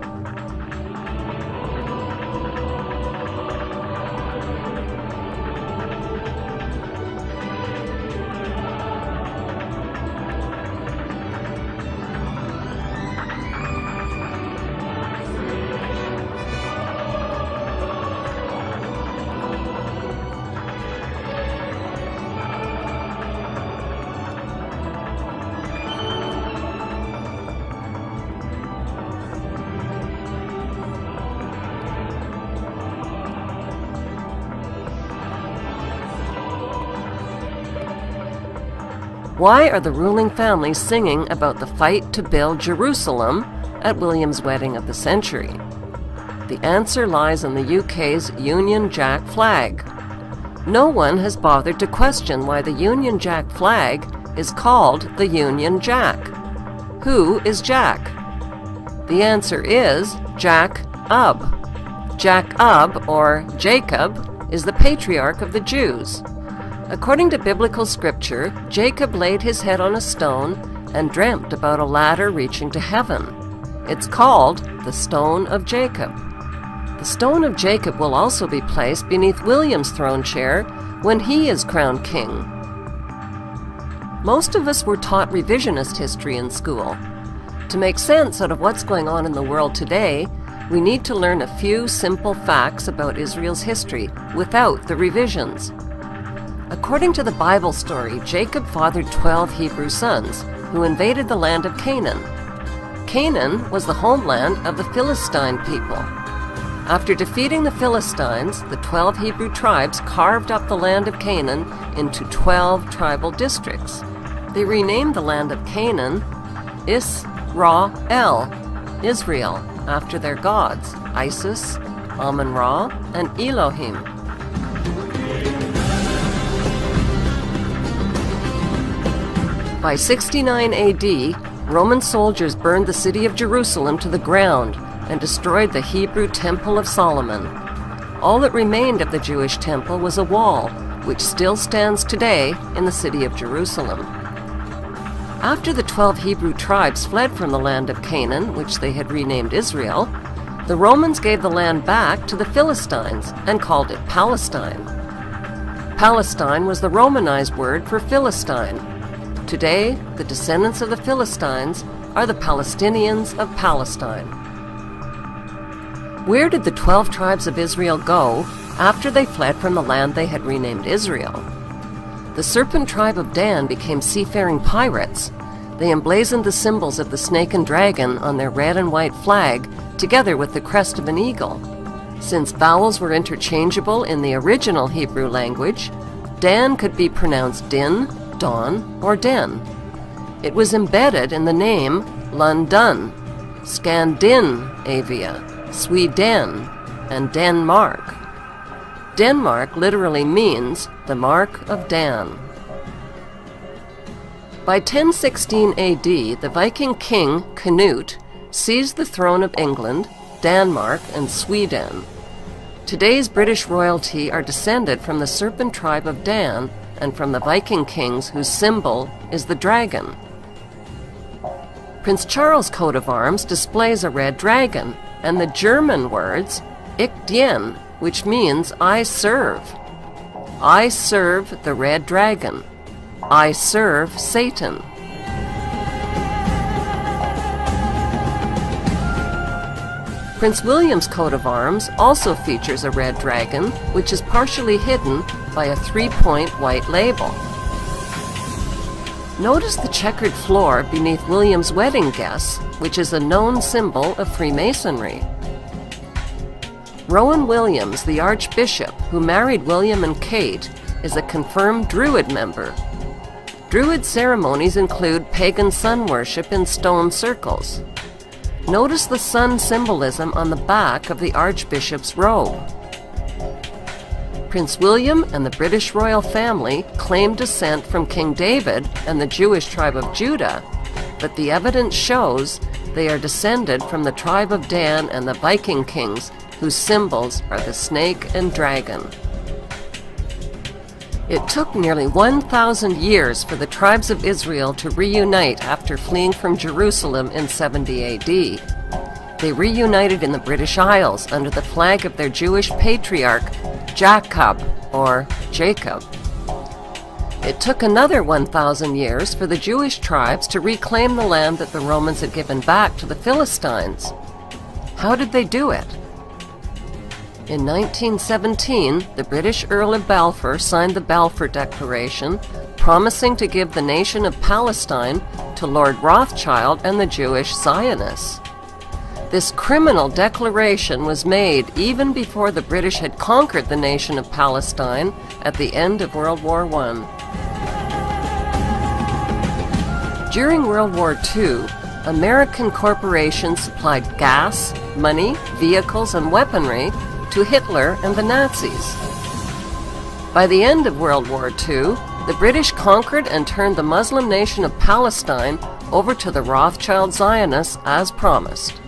Why are the ruling families singing about the fight to build Jerusalem at William's wedding of the century? The answer lies in the UK's Union Jack flag. No one has bothered to question why the Union Jack flag is called the Union Jack. Who is Jack? The answer is Jack-Ub. Jack-Ub, or Jacob, is the patriarch of the Jews. According to biblical scripture, Jacob laid his head on a stone and dreamt about a ladder reaching to heaven. It's called the Stone of Jacob. The Stone of Jacob will also be placed beneath William's throne chair when he is crowned king. Most of us were taught revisionist history in school. To make sense out of what's going on in the world today, we need to learn a few simple facts about Israel's history without the revisions. According to the Bible story, Jacob fathered 12 Hebrew sons who invaded the land of Canaan. Canaan was the homeland of the Philistine people. After defeating the Philistines, the 12 Hebrew tribes carved up the land of Canaan into 12 tribal districts. They renamed the land of Canaan Israel, Israel, after their gods, Isis, Amun-Ra, and Elohim. By 69 AD, Roman soldiers burned the city of Jerusalem to the ground and destroyed the Hebrew Temple of Solomon. All that remained of the Jewish temple was a wall, which still stands today in the city of Jerusalem. After the 12 Hebrew tribes fled from the land of Canaan, which they had renamed Israel, the Romans gave the land back to the Philistines and called it Palestine. Palestine was the Romanized word for Philistine. Today, the descendants of the Philistines are the Palestinians of Palestine. Where did the 12 tribes of Israel go after they fled from the land they had renamed Israel? The serpent tribe of Dan became seafaring pirates. they emblazoned the symbols of the snake and dragon on their red and white flag, together with the crest of an eagle. Since vowels were interchangeable in the original Hebrew language, Dan could be pronounced Din, Don, or Den. It was embedded in the name London, Scandinavia, Sweden, and Denmark. Denmark literally means the mark of Dan. By 1016 AD, the Viking king Canute seized the throne of England, Denmark, and Sweden. Today's British royalty are descended from the serpent tribe of Dan and from the Viking kings whose symbol is the dragon. Prince Charles' coat of arms displays a red dragon and the German words Ich dien, which means I serve. I serve the red dragon. I serve Satan. Prince William's coat of arms also features a red dragon, which is partially hidden by a 3-point white label. Notice the checkered floor beneath William's wedding guests, which is a known symbol of Freemasonry. Rowan Williams, the Archbishop who married William and Kate, is a confirmed Druid member. Druid ceremonies include pagan sun worship in stone circles. Notice the sun symbolism on the back of the Archbishop's robe. Prince William and the British royal family claim descent from King David and the Jewish tribe of Judah, but the evidence shows they are descended from the tribe of Dan and the Viking kings, whose symbols are the snake and dragon. It took nearly 1,000 years for the tribes of Israel to reunite after fleeing from Jerusalem in 70 AD. They reunited in the British Isles under the flag of their Jewish patriarch, Jacob, or Jacob. It took another 1,000 years for the Jewish tribes to reclaim the land that the Romans had given back to the Philistines. How did they do it? In 1917, the British Earl of Balfour signed the Balfour Declaration, promising to give the nation of Palestine to Lord Rothschild and the Jewish Zionists. This criminal declaration was made even before the British had conquered the nation of Palestine at the end of World War I. During World War II, American corporations supplied gas, money, vehicles, and weaponry to Hitler and the Nazis. By the end of World War II, the British conquered and turned the Muslim nation of Palestine over to the Rothschild Zionists as promised.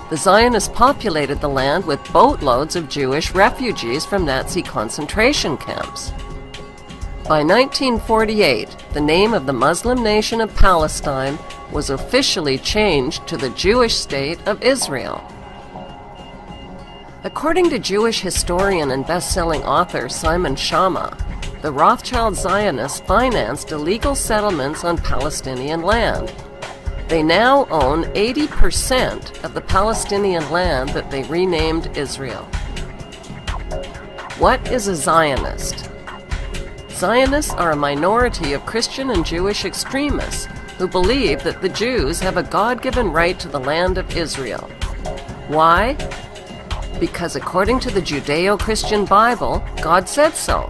The Zionists populated the land with boatloads of Jewish refugees from Nazi concentration camps. By 1948, the name of the Muslim nation of Palestine was officially changed to the Jewish state of Israel. According to Jewish historian and best-selling author Simon Schama, the Rothschild Zionists financed illegal settlements on Palestinian land. They now own 80% of the Palestinian land that they renamed Israel. What is a Zionist? Zionists are a minority of Christian and Jewish extremists who believe that the Jews have a God-given right to the land of Israel. Why? Because according to the Judeo-Christian Bible, God said so.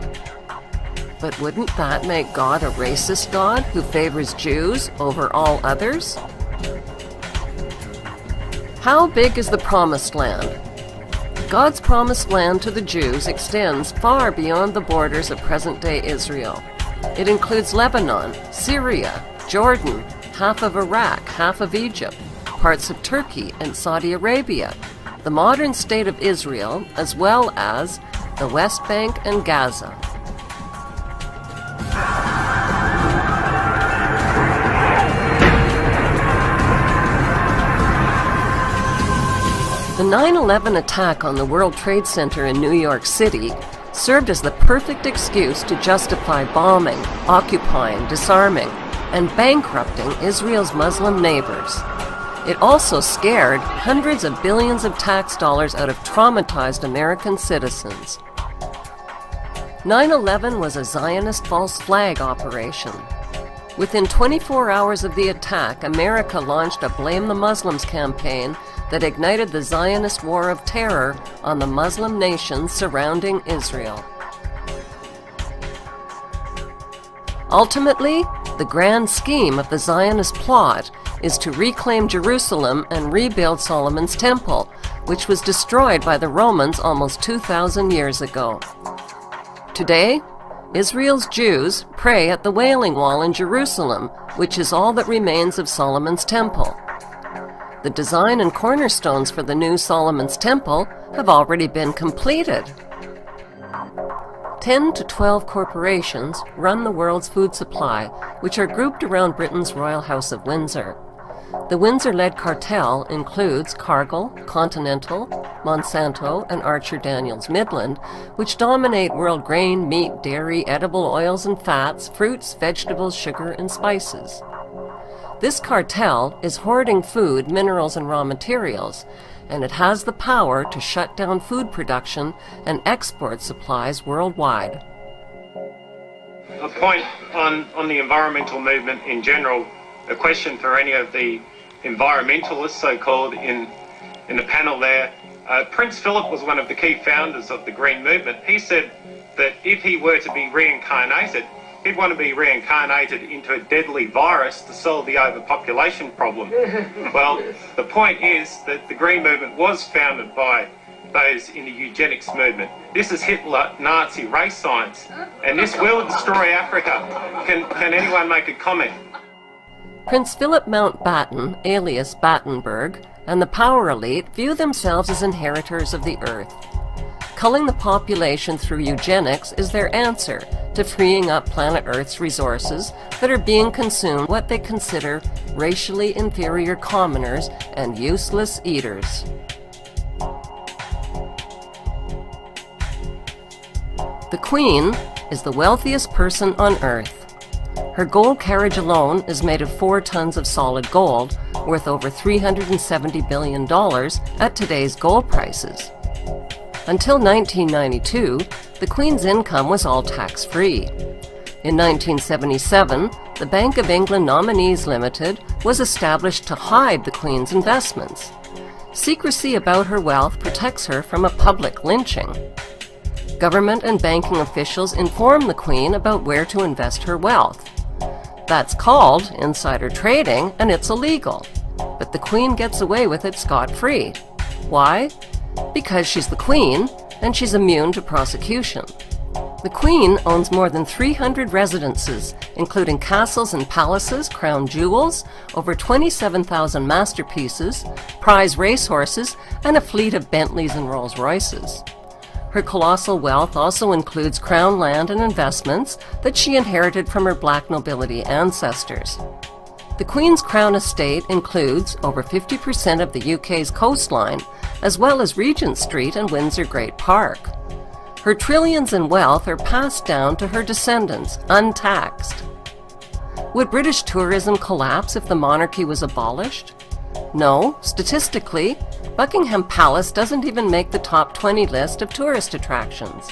But wouldn't that make God a racist God who favors Jews over all others? How big is the Promised Land? God's Promised Land to the Jews extends far beyond the borders of present-day Israel. It includes Lebanon, Syria, Jordan, half of Iraq, half of Egypt, parts of Turkey and Saudi Arabia, the modern state of Israel, as well as the West Bank and Gaza. The 9/11 attack on the World Trade Center in New York City served as the perfect excuse to justify bombing, occupying, disarming, and bankrupting Israel's Muslim neighbors. It also scared hundreds of billions of tax dollars out of traumatized American citizens. 9/11 was a Zionist false flag operation. Within 24 hours of the attack, America launched a Blame the Muslims campaign that ignited the Zionist war of terror on the Muslim nations surrounding Israel. Ultimately, the grand scheme of the Zionist plot is to reclaim Jerusalem and rebuild Solomon's Temple, which was destroyed by the Romans almost 2,000 years ago. Today, Israel's Jews pray at the Wailing Wall in Jerusalem, which is all that remains of Solomon's Temple. The design and cornerstones for the new Solomon's Temple have already been completed. 10 to 12 corporations run the world's food supply, which are grouped around Britain's Royal House of Windsor. The Windsor-led cartel includes Cargill, Continental, Monsanto, and Archer Daniels Midland, which dominate world grain, meat, dairy, edible oils and fats, fruits, vegetables, sugar, and spices. This cartel is hoarding food, minerals, and raw materials, and it has the power to shut down food production and export supplies worldwide. A point on the environmental movement in general, a question for any of the environmentalists, so-called, in the panel there. Prince Philip was one of the key founders of the Green Movement. He said that if he were to be reincarnated, he'd want to be reincarnated into a deadly virus to solve the overpopulation problem. Well, the point is that the Green Movement was founded by those in the eugenics movement. This is Hitler Nazi race science, and this will destroy Africa. Can anyone make a comment? Prince Philip Mountbatten, alias Battenberg, and the power elite view themselves as inheritors of the earth. Culling the population through eugenics is their answer to freeing up planet Earth's resources that are being consumed by what they consider racially inferior commoners and useless eaters. The Queen is the wealthiest person on Earth. Her gold carriage alone is made of 4 tons of solid gold, worth over $370 billion at today's gold prices. Until 1992, the Queen's income was all tax-free. In 1977, the Bank of England Nominees Limited was established to hide the Queen's investments. Secrecy about her wealth protects her from a public lynching. Government and banking officials inform the Queen about where to invest her wealth. That's called insider trading, and it's illegal. But the Queen gets away with it scot-free. Why? Because she's the Queen, and she's immune to prosecution. The Queen owns more than 300 residences, including castles and palaces, crown jewels, over 27,000 masterpieces, prize racehorses, and a fleet of Bentleys and Rolls-Royces. Her colossal wealth also includes crown land and investments that she inherited from her black nobility ancestors. The Queen's Crown estate includes over 50% of the UK's coastline, as well as Regent Street and Windsor Great Park. Her trillions in wealth are passed down to her descendants, untaxed. Would British tourism collapse if the monarchy was abolished? No, statistically, Buckingham Palace doesn't even make the top 20 list of tourist attractions.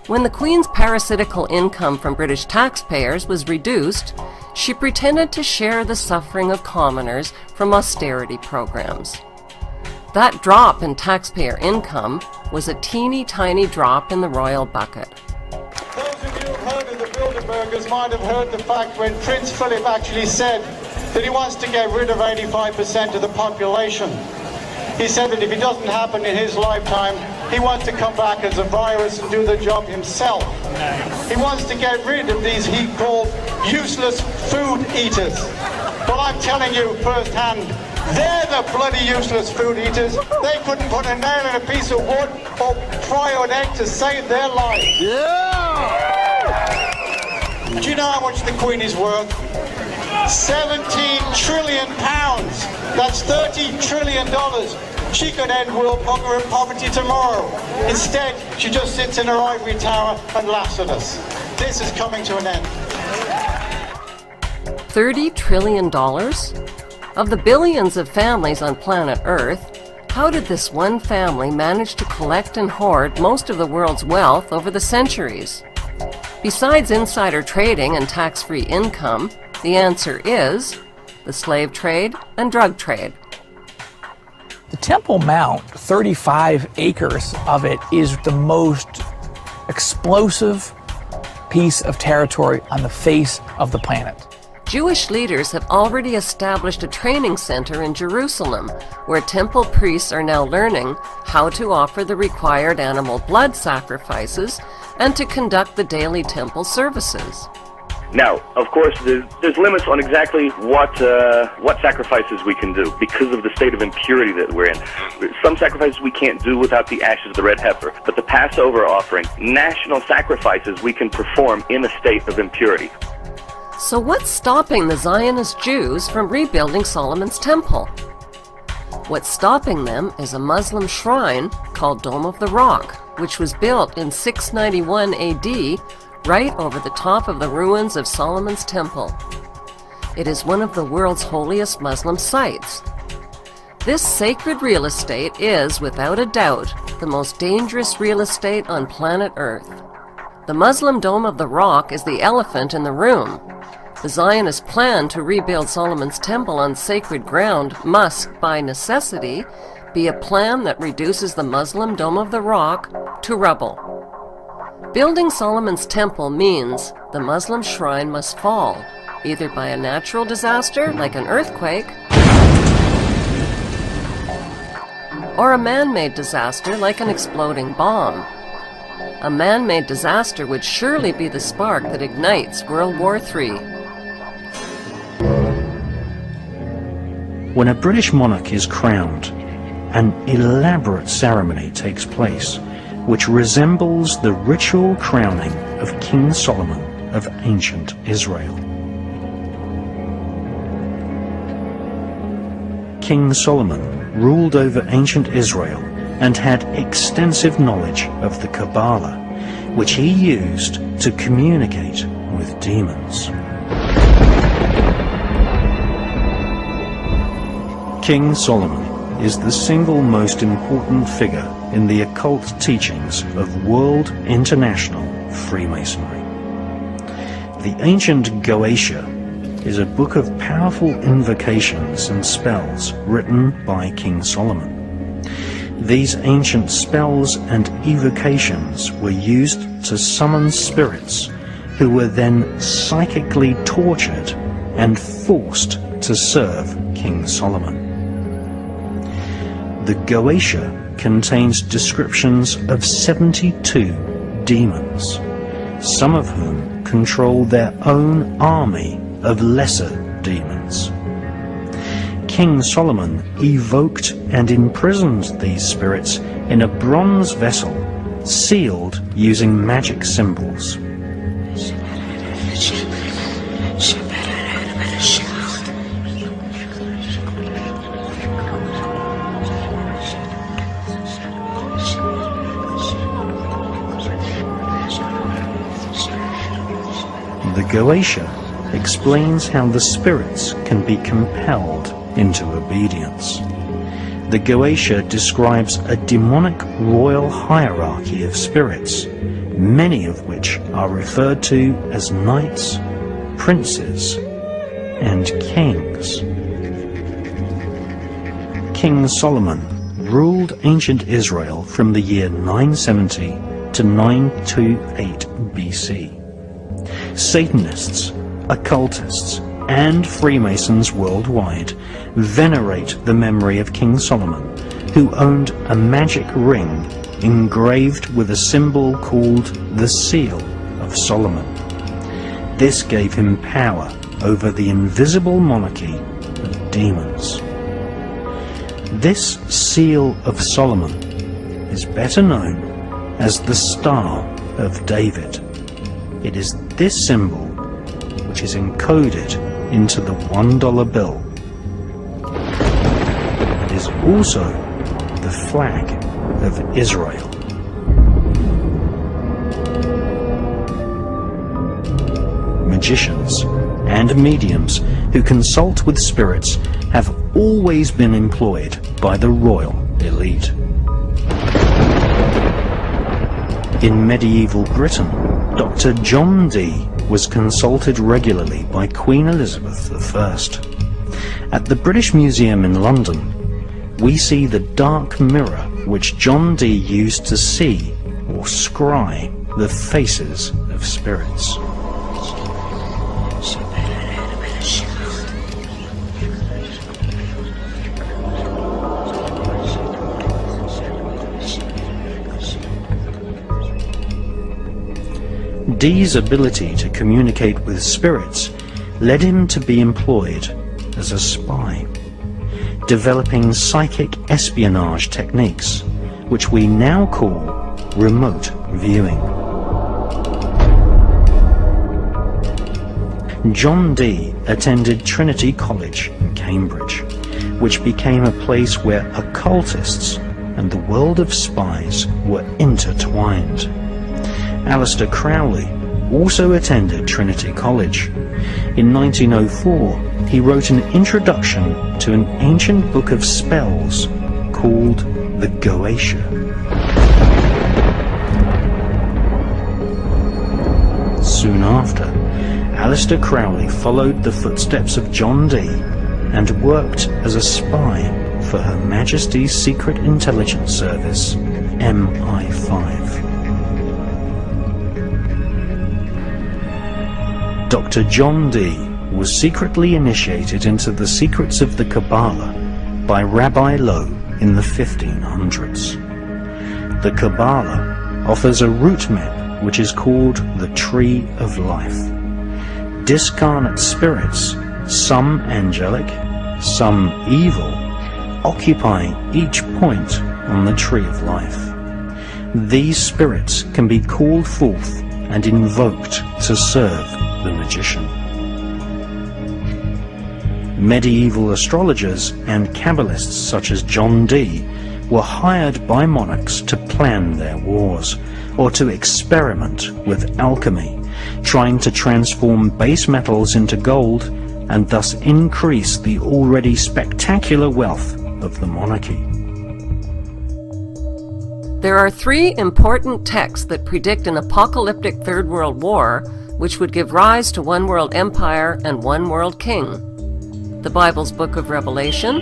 When the Queen's parasitical income from British taxpayers was reduced, she pretended to share the suffering of commoners from austerity programs. That drop in taxpayer income was a teeny-tiny drop in the royal bucket. Those of you who have heard of the Bilderbergers might have heard the fact when Prince Philip actually said that he wants to get rid of 85% of the population. He said that if it doesn't happen in his lifetime, he wants to come back as a virus and do the job himself. He wants to get rid of these he called useless food eaters. Well, I'm telling you firsthand, they're the bloody useless food eaters. They couldn't put a nail in a piece of wood or fry an egg to save their life. Yeah! Do you know how much the Queen is worth? 17 trillion pounds. That's $30 trillion. She could end world hunger and poverty tomorrow. Instead, she just sits in her ivory tower and laughs at us. This is coming to an end. $30 trillion? Of the billions of families on planet Earth, how did this one family manage to collect and hoard most of the world's wealth over the centuries? Besides insider trading and tax-free income, the answer is the slave trade and drug trade. The Temple Mount, 35 acres of it, is the most explosive piece of territory on the face of the planet. Jewish leaders have already established a training center in Jerusalem, where temple priests are now learning how to offer the required animal blood sacrifices and to conduct the daily temple services. Now, of course, there's limits on exactly what sacrifices we can do because of the state of impurity that we're in. Some sacrifices we can't do without the ashes of the red heifer, but the Passover offering, national sacrifices we can perform in a state of impurity. So what's stopping the Zionist Jews from rebuilding Solomon's temple? What's stopping them is a Muslim shrine called Dome of the Rock, which was built in 691 AD right over the top of the ruins of Solomon's temple. It is one of the world's holiest Muslim sites. This sacred real estate is, without a doubt, the most dangerous real estate on planet Earth. The Muslim Dome of the Rock is the elephant in the room. The Zionist plan to rebuild Solomon's temple on sacred ground must, by necessity, be a plan that reduces the Muslim Dome of the Rock to rubble. Building Solomon's temple means the Muslim shrine must fall, either by a natural disaster like an earthquake, or a man-made disaster like an exploding bomb. A man-made disaster would surely be the spark that ignites World War III. When a British monarch is crowned, an elaborate ceremony takes place which resembles the ritual crowning of King Solomon of ancient Israel. King Solomon ruled over ancient Israel and had extensive knowledge of the Kabbalah, which he used to communicate with demons. King Solomon is the single most important figure in the occult teachings of World International Freemasonry. The ancient ÜÐİ is a book of powerful invocations and spells written by King Solomon. These ancient spells and evocations were used to summon spirits who were then psychically tortured and forced to serve King Solomon. The ÜÐİ contains descriptions of 72 demons, some of whom control their own army of lesser demons. King Solomon evoked and imprisoned these spirits in a bronze vessel sealed using magic symbols. The ÜÐİ explains how the spirits can be compelled into obedience. The ÜÐİ describes a demonic royal hierarchy of spirits, many of which are referred to as knights, princes, and kings. King Solomon ruled ancient Israel from the year 970 to 928 BC. Satanists, occultists, and Freemasons worldwide venerate the memory of King Solomon, who owned a magic ring engraved with a symbol called the Seal of Solomon. This gave him power over the invisible monarchy of demons. This Seal of Solomon is better known as the Star of David. It is this symbol which is encoded into the $1 bill. It is also the flag of Israel. Magicians and mediums who consult with spirits have always been employed by the royal elite. In medieval Britain, Dr. John Dee was consulted regularly by Queen Elizabeth I. At the British Museum in London, we see the dark mirror which John Dee used to see or scry the faces of spirits. Dee's ability to communicate with spirits led him to be employed as a spy, developing psychic espionage techniques, which we now call remote viewing. John Dee attended Trinity College in Cambridge, which became a place where occultists and the world of spies were intertwined. Aleister Crowley also attended Trinity College. In 1904, he wrote an introduction to an ancient book of spells called the ΔΘΕΦ. Soon after, Aleister Crowley followed the footsteps of John Dee and worked as a spy for Her Majesty's Secret Intelligence Service, MI5. Dr. John Dee was secretly initiated into the secrets of the Kabbalah by Rabbi Lowe in the 1500s. The Kabbalah offers a route map which is called the Tree of Life. Discarnate spirits, some angelic, some evil, occupy each point on the Tree of Life. These spirits can be called forth and invoked to serve the magician. Medieval astrologers and Kabbalists such as John Dee were hired by monarchs to plan their wars or to experiment with alchemy, trying to transform base metals into gold and thus increase the already spectacular wealth of the monarchy. There are three important texts that predict an apocalyptic Third World War which would give rise to one world empire and one world king. The Bible's Book of Revelation,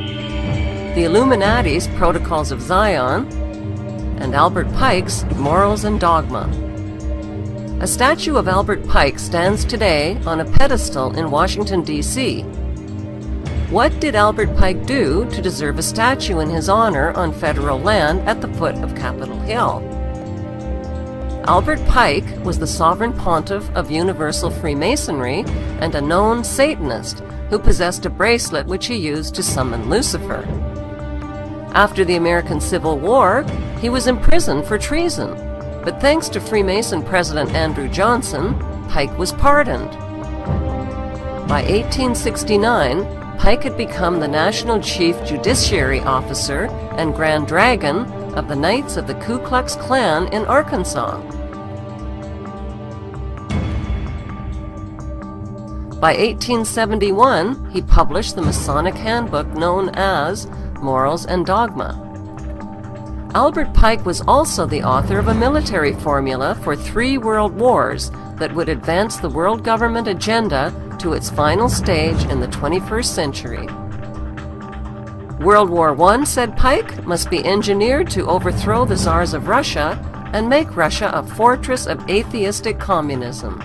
the Illuminati's Protocols of Zion, and Albert Pike's Morals and Dogma. A statue of Albert Pike stands today on a pedestal in Washington, D.C. What did Albert Pike do to deserve a statue in his honor on federal land at the foot of Capitol Hill? Albert Pike was the sovereign pontiff of Universal Freemasonry and a known Satanist who possessed a bracelet which he used to summon Lucifer. After the American Civil War, he was imprisoned for treason, but thanks to Freemason President Andrew Johnson, Pike was pardoned. By 1869, Pike had become the National Chief Judiciary Officer and Grand Dragon of the Knights of the Ku Klux Klan in Arkansas. By 1871, he published the Masonic handbook known as Morals and Dogma. Albert Pike was also the author of a military formula for 3 world wars that would advance the world government agenda to its final stage in the 21st century. World War I, said Pike, must be engineered to overthrow the Tsars of Russia and make Russia a fortress of atheistic communism.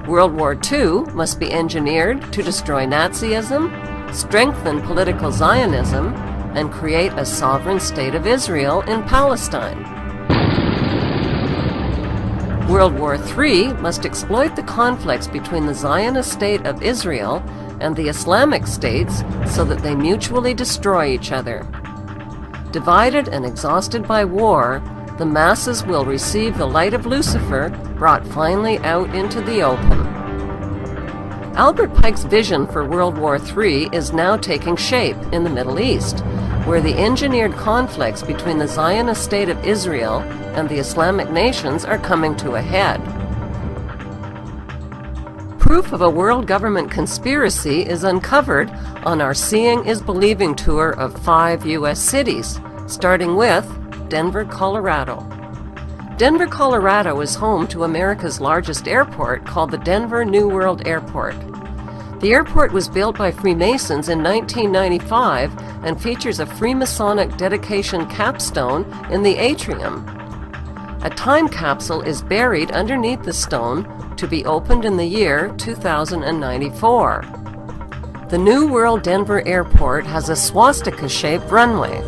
World War II must be engineered to destroy Nazism, strengthen political Zionism, and create a sovereign state of Israel in Palestine. World War III must exploit the conflicts between the Zionist state of Israel and the Islamic states so that they mutually destroy each other. Divided and exhausted by war, the masses will receive the light of Lucifer brought finally out into the open. Albert Pike's vision for World War III is now taking shape in the Middle East, where the engineered conflicts between the Zionist state of Israel and the Islamic nations are coming to a head. Proof of a world government conspiracy is uncovered on our Seeing is Believing tour of 5 U.S. cities, starting with Denver, Colorado. Denver, Colorado is home to America's largest airport called the Denver New World Airport. The airport was built by Freemasons in 1995 and features a Freemasonic dedication capstone in the atrium. A time capsule is buried underneath the stone to be opened in the year 2094. The New World Denver Airport has a swastika-shaped runway.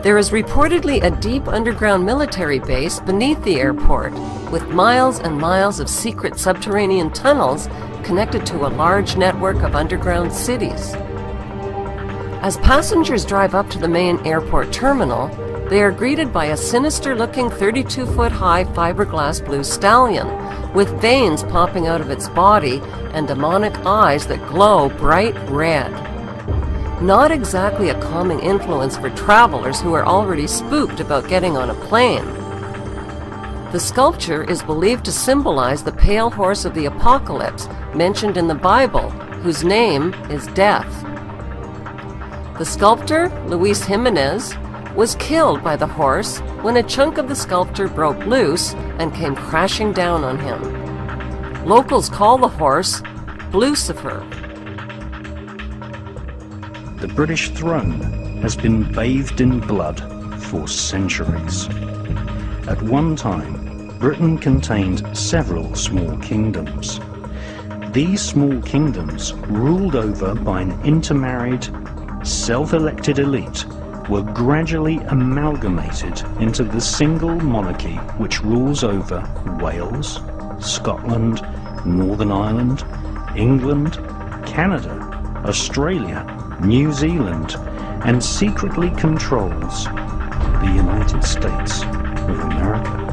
There is reportedly a deep underground military base beneath the airport, with miles and miles of secret subterranean tunnels connected to a large network of underground cities. As passengers drive up to the main airport terminal, they are greeted by a sinister-looking 32-foot-high fiberglass blue stallion, with veins popping out of its body and demonic eyes that glow bright red. Not exactly a calming influence for travelers who are already spooked about getting on a plane. The sculpture is believed to symbolize the pale horse of the apocalypse mentioned in the Bible, whose name is Death. The sculptor, Luis Jimenez, was killed by the horse when a chunk of the sculpture broke loose and came crashing down on him. Locals call the horse ΔΘΕΠ. The British throne has been bathed in blood for centuries. At one time, Britain contained several small kingdoms. These small kingdoms, ruled over by an intermarried, self-elected elite, were gradually amalgamated into the single monarchy which rules over Wales, Scotland, Northern Ireland, England, Canada, Australia, New Zealand, and secretly controls the United States of America.